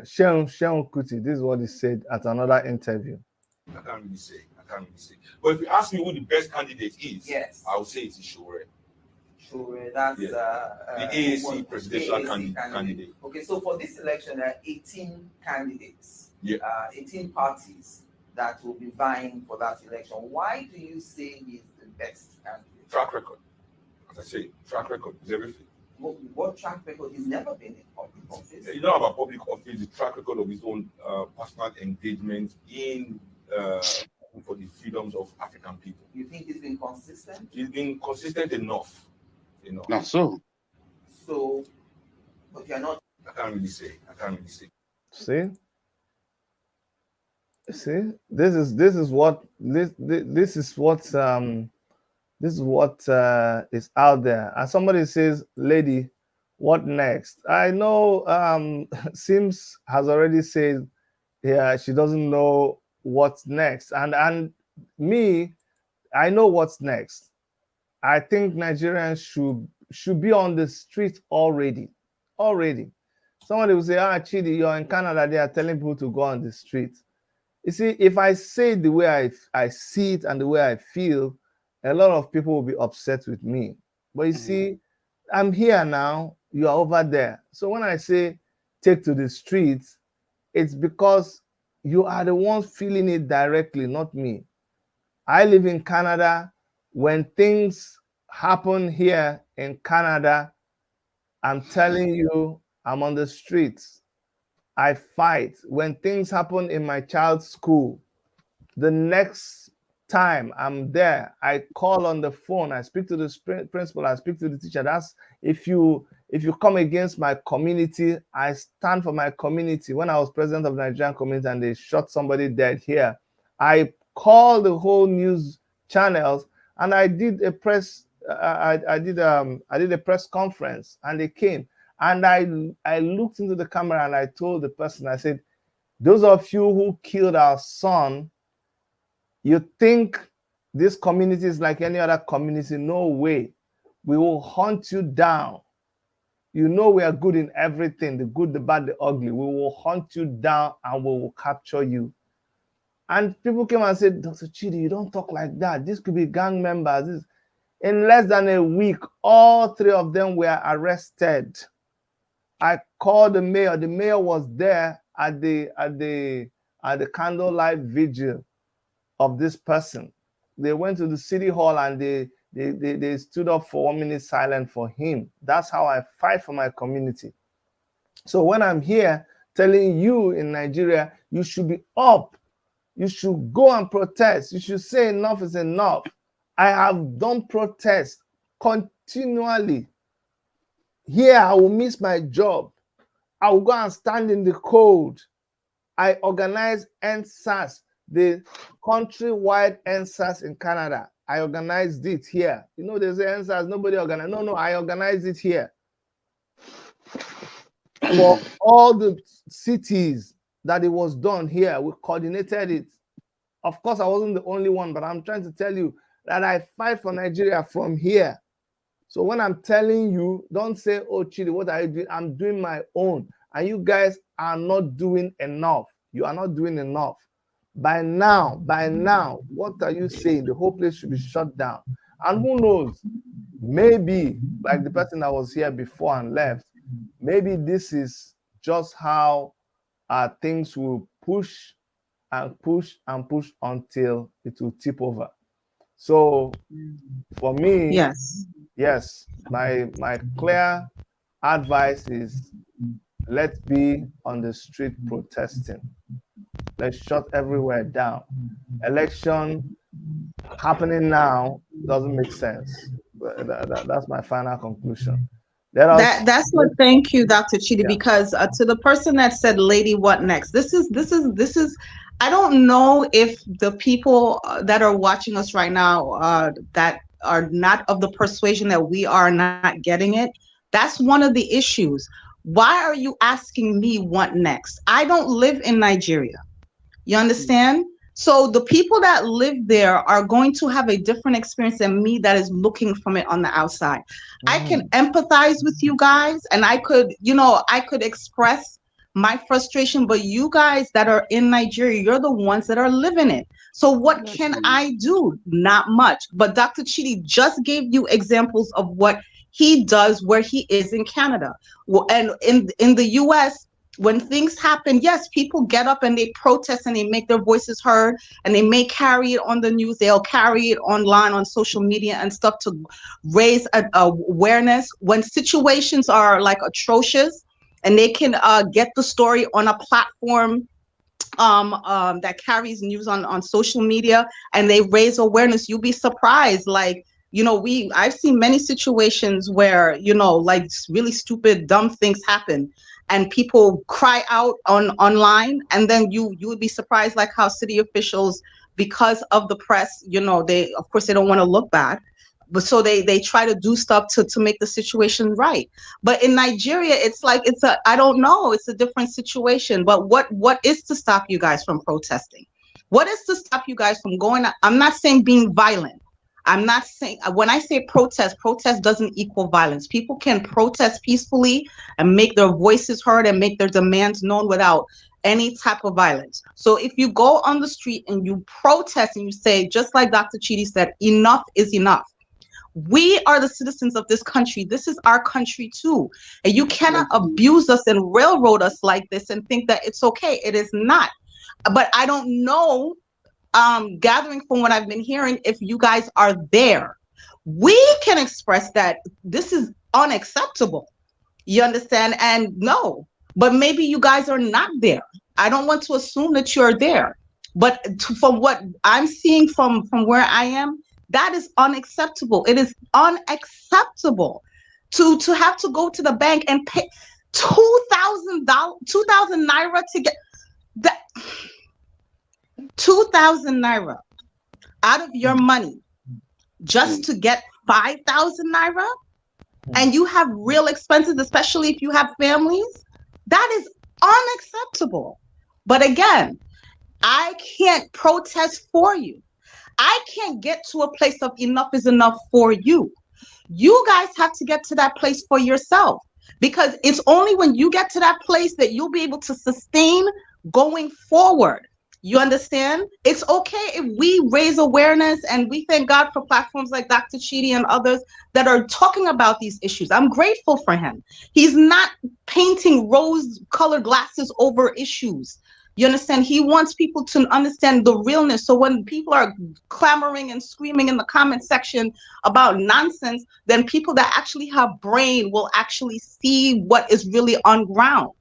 Sheon Kuti, this is what he said at another interview. I can't really say. But if you ask me who the best candidate is, yes, I would say it's Shuare. Shuare, that's the AAC presidential candidate. Okay, so for this election, there are 18 candidates, 18 parties that will be vying for that election. Why do you say he's the best candidate? Track record. As I say, track record is everything. What track record? He's never been in public office. You know about public office, the track record of his own personal engagement in for the freedoms of African people. You think he's been consistent? He's been consistent enough. Not so. So, but you're not. I can't really say. See, this is what is out there. And somebody says, "Lady, what next?" I know Sims has already said, yeah, she doesn't know what's next, and me, I know what's next. I think Nigerians should be on the street already. Somebody will say, ah, Chidi, you're in Canada, they are telling people to go on the street. You see, if I say it the way I see it and the way I feel, a lot of people will be upset with me. But you see, I'm here now, you are over there. So when I say take to the streets, it's because you are the ones feeling it directly, not me. I live in Canada. When things happen here in Canada, I'm telling you, I'm on the streets. I fight. When things happen in my child's school, the next time I'm there, I call on the phone, I speak to the principal, I speak to the teacher. That's if you come against my community, I stand for my community. When I was president of the Nigerian community and they shot somebody dead here, I called the whole news channels and I did a press I did a press conference and they came and I looked into the camera and I told the person, I said, those of you who killed our son, you think this community is like any other community? No way. We will hunt you down. You know we are good in everything, the good, the bad, the ugly. We will hunt you down and we will capture you. And people came and said, Dr. Chidi, you don't talk like that. This could be gang members. In less than a week, all three of them were arrested. I called the mayor. The mayor was there at the candlelight vigil of this person. They went to the city hall and they stood up for 1 minute silent for him. That's how I fight for my community. So when I'm here telling you in Nigeria, you should be up. You should go and protest. You should say enough is enough. I have done protests continually. Here, I will miss my job. I will go and stand in the cold. I organize NSAS, the countrywide NSAS in Canada. I organized it here. You know, there's an NSAS, nobody organized. No, I organized it here. For all the cities that it was done here, we coordinated it. Of course, I wasn't the only one, but I'm trying to tell you that I fight for Nigeria from here. So when I'm telling you, don't say, oh, Chidi, what are you doing? I'm doing my own. And you guys are not doing enough. You are not doing enough. By now, what are you saying? The whole place should be shut down. And who knows? Maybe, like the person that was here before and left, maybe this is just how things will push and push and push until it will tip over. So for me, yes, my clear advice is let's be on the street protesting. Let's shut everywhere down. Election happening now doesn't make sense. That's my final conclusion. That's what. Thank you, Dr. Chidi. Because to the person that said, "Lady, what next?" This is. I don't know if the people that are watching us right now that are not of the persuasion that we are not getting it. That's one of the issues. Why are you asking me what next? I don't live in Nigeria. You understand? So the people that live there are going to have a different experience than me that is looking from it on the outside. I can empathize with you guys and I could express my frustration, but you guys that are in Nigeria, you're the ones that are living it. So what can I do? Not much. But Dr. Chidi just gave you examples of what he does where he is in Canada. Well, and in the US, when things happen, yes, people get up and they protest and they make their voices heard and they may carry it on the news. They'll carry it online on social media and stuff to raise awareness. When situations are like atrocious and they can get the story on a platform that carries news on social media and they raise awareness, you'll be surprised. Like, I've seen many situations where, like really stupid, dumb things happen and people cry out online, and then you would be surprised like how city officials, because of the press, they of course they don't want to look bad, but so they try to do stuff to make the situation right. But in Nigeria, it's like I don't know, it's a different situation. But what is to stop you guys from protesting? What is to stop you guys from going? I'm not saying being violent. I'm not saying, when I say protest doesn't equal violence. People can protest peacefully and make their voices heard and make their demands known without any type of violence. So if you go on the street and you protest and you say, just like Dr. Chidi said, enough is enough. We are the citizens of this country. This is our country too. And you cannot abuse us and railroad us like this and think that it's okay. It is not. But I don't know, gathering from what I've been hearing, if you guys are there. We can express that this is unacceptable. You understand? And no, but maybe you guys are not there. I don't want to assume that you're there. But from what I'm seeing from where I am, that is unacceptable. It is unacceptable to have to go to the bank and pay $2,000, 2,000 Naira to get that. 2,000 Naira out of your money just to get 5,000 Naira, and you have real expenses, especially if you have families. That is unacceptable. But again, I can't protest for you. I can't get to a place of enough is enough for you. You guys have to get to that place for yourself, because it's only when you get to that place that you'll be able to sustain going forward. You understand? It's okay if we raise awareness, and we thank God for platforms like Dr. Chidi and others that are talking about these issues. I'm grateful for him. He's not painting rose-colored glasses over issues. You understand? He wants people to understand the realness. So when people are clamoring and screaming in the comment section about nonsense, then people that actually have brain will actually see what is really on ground.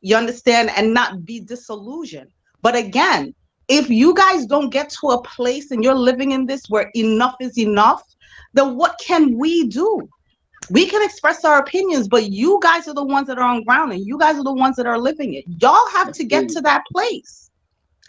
You understand? And not be disillusioned. But again, if you guys don't get to a place and you're living in this where enough is enough, then what can we do? We can express our opinions, but you guys are the ones that are on ground, and you guys are the ones that are living it. Y'all have to get to that place.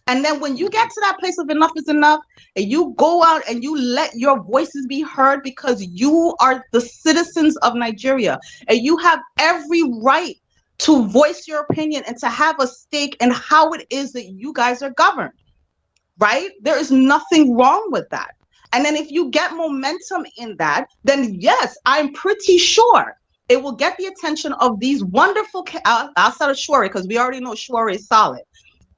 And then when you get to that place of enough is enough, and you go out and you let your voices be heard, because you are the citizens of Nigeria, and you have every right to voice your opinion and to have a stake in how it is that you guys are governed, right? There is nothing wrong with that. And then if you get momentum in that, then yes, I'm pretty sure it will get the attention of these wonderful, outside of Shuri, because we already know Shuri is solid,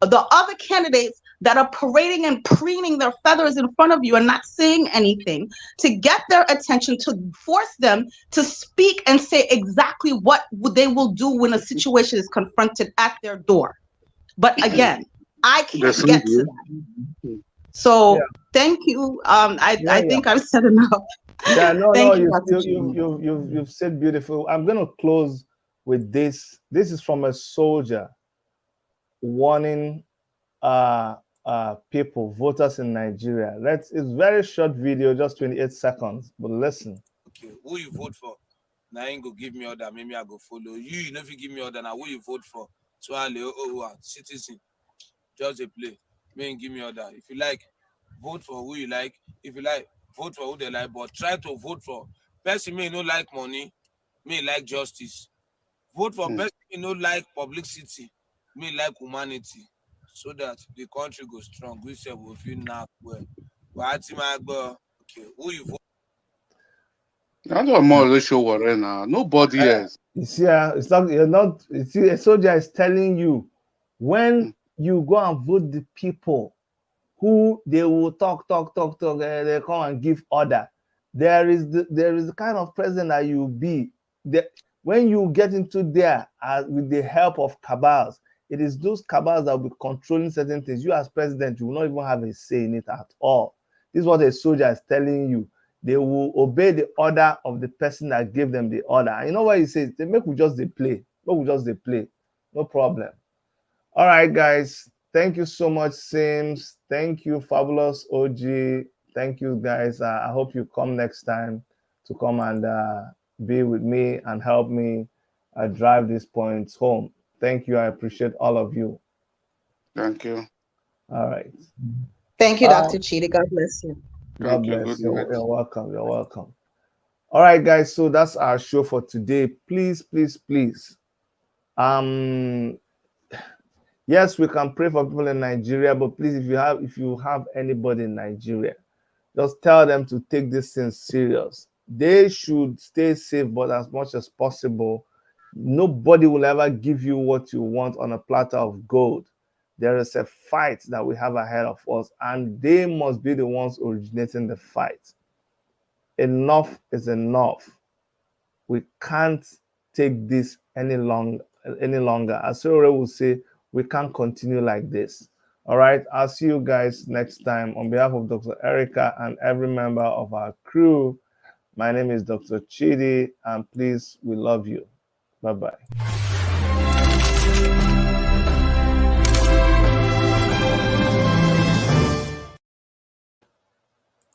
the other candidates that are parading and preening their feathers in front of you and not saying anything, to get their attention, to force them to speak and say exactly what they will do when a situation is confronted at their door. But again, I can't get to that. So thank you. I think I've said enough. Yeah, no, Thank you've said beautiful. I'm going to close with this. This is from a soldier warning people, voters in Nigeria. It's very short video, just 28 seconds, but listen. Okay, who you vote for? Now ain't go give me order, maybe I go follow you. You know, if you give me order, now who you vote for? So I citizen, just a play. May give me order. If you like, vote for who you like. If you like, vote for who they like, but try to vote for person may not like money, may like justice. Vote for person may not like publicity, may like humanity, so that the country goes strong. We say we feel now well. Okay, who you vote? I don't more show what right now. Nobody else. You see, it's not, you're not, you see, a soldier is telling you, when you go and vote the people who they will talk, they come and give order. There is the kind of president that you'll be. When you get into there with the help of cabals, it is those cabals that will be controlling certain things. You as president, you will not even have a say in it at all. This is what a soldier is telling you. They will obey the order of the person that gave them the order. And you know what he says? They make we just they play. No problem. All right, guys. Thank you so much, Sims. Thank you, Fabulous OG. Thank you, guys. I hope you come next time to come and be with me and help me drive these points home. Thank you. I appreciate all of you. Thank you. All right. Thank you, Dr. Chidi. God bless you. God bless you. You're welcome. You're welcome. All right, guys. So that's our show for today. Please. Yes, we can pray for people in Nigeria, but please, if you have anybody in Nigeria, just tell them to take this thing serious. They should stay safe, but as much as possible, nobody will ever give you what you want on a platter of gold. There is a fight that we have ahead of us, and they must be the ones originating the fight. Enough is enough. We can't take this any longer. As Sore will say, we can't continue like this. All right, I'll see you guys next time. On behalf of Dr. Erica and every member of our crew, my name is Dr. Chidi, and please, we love you. Bye-bye.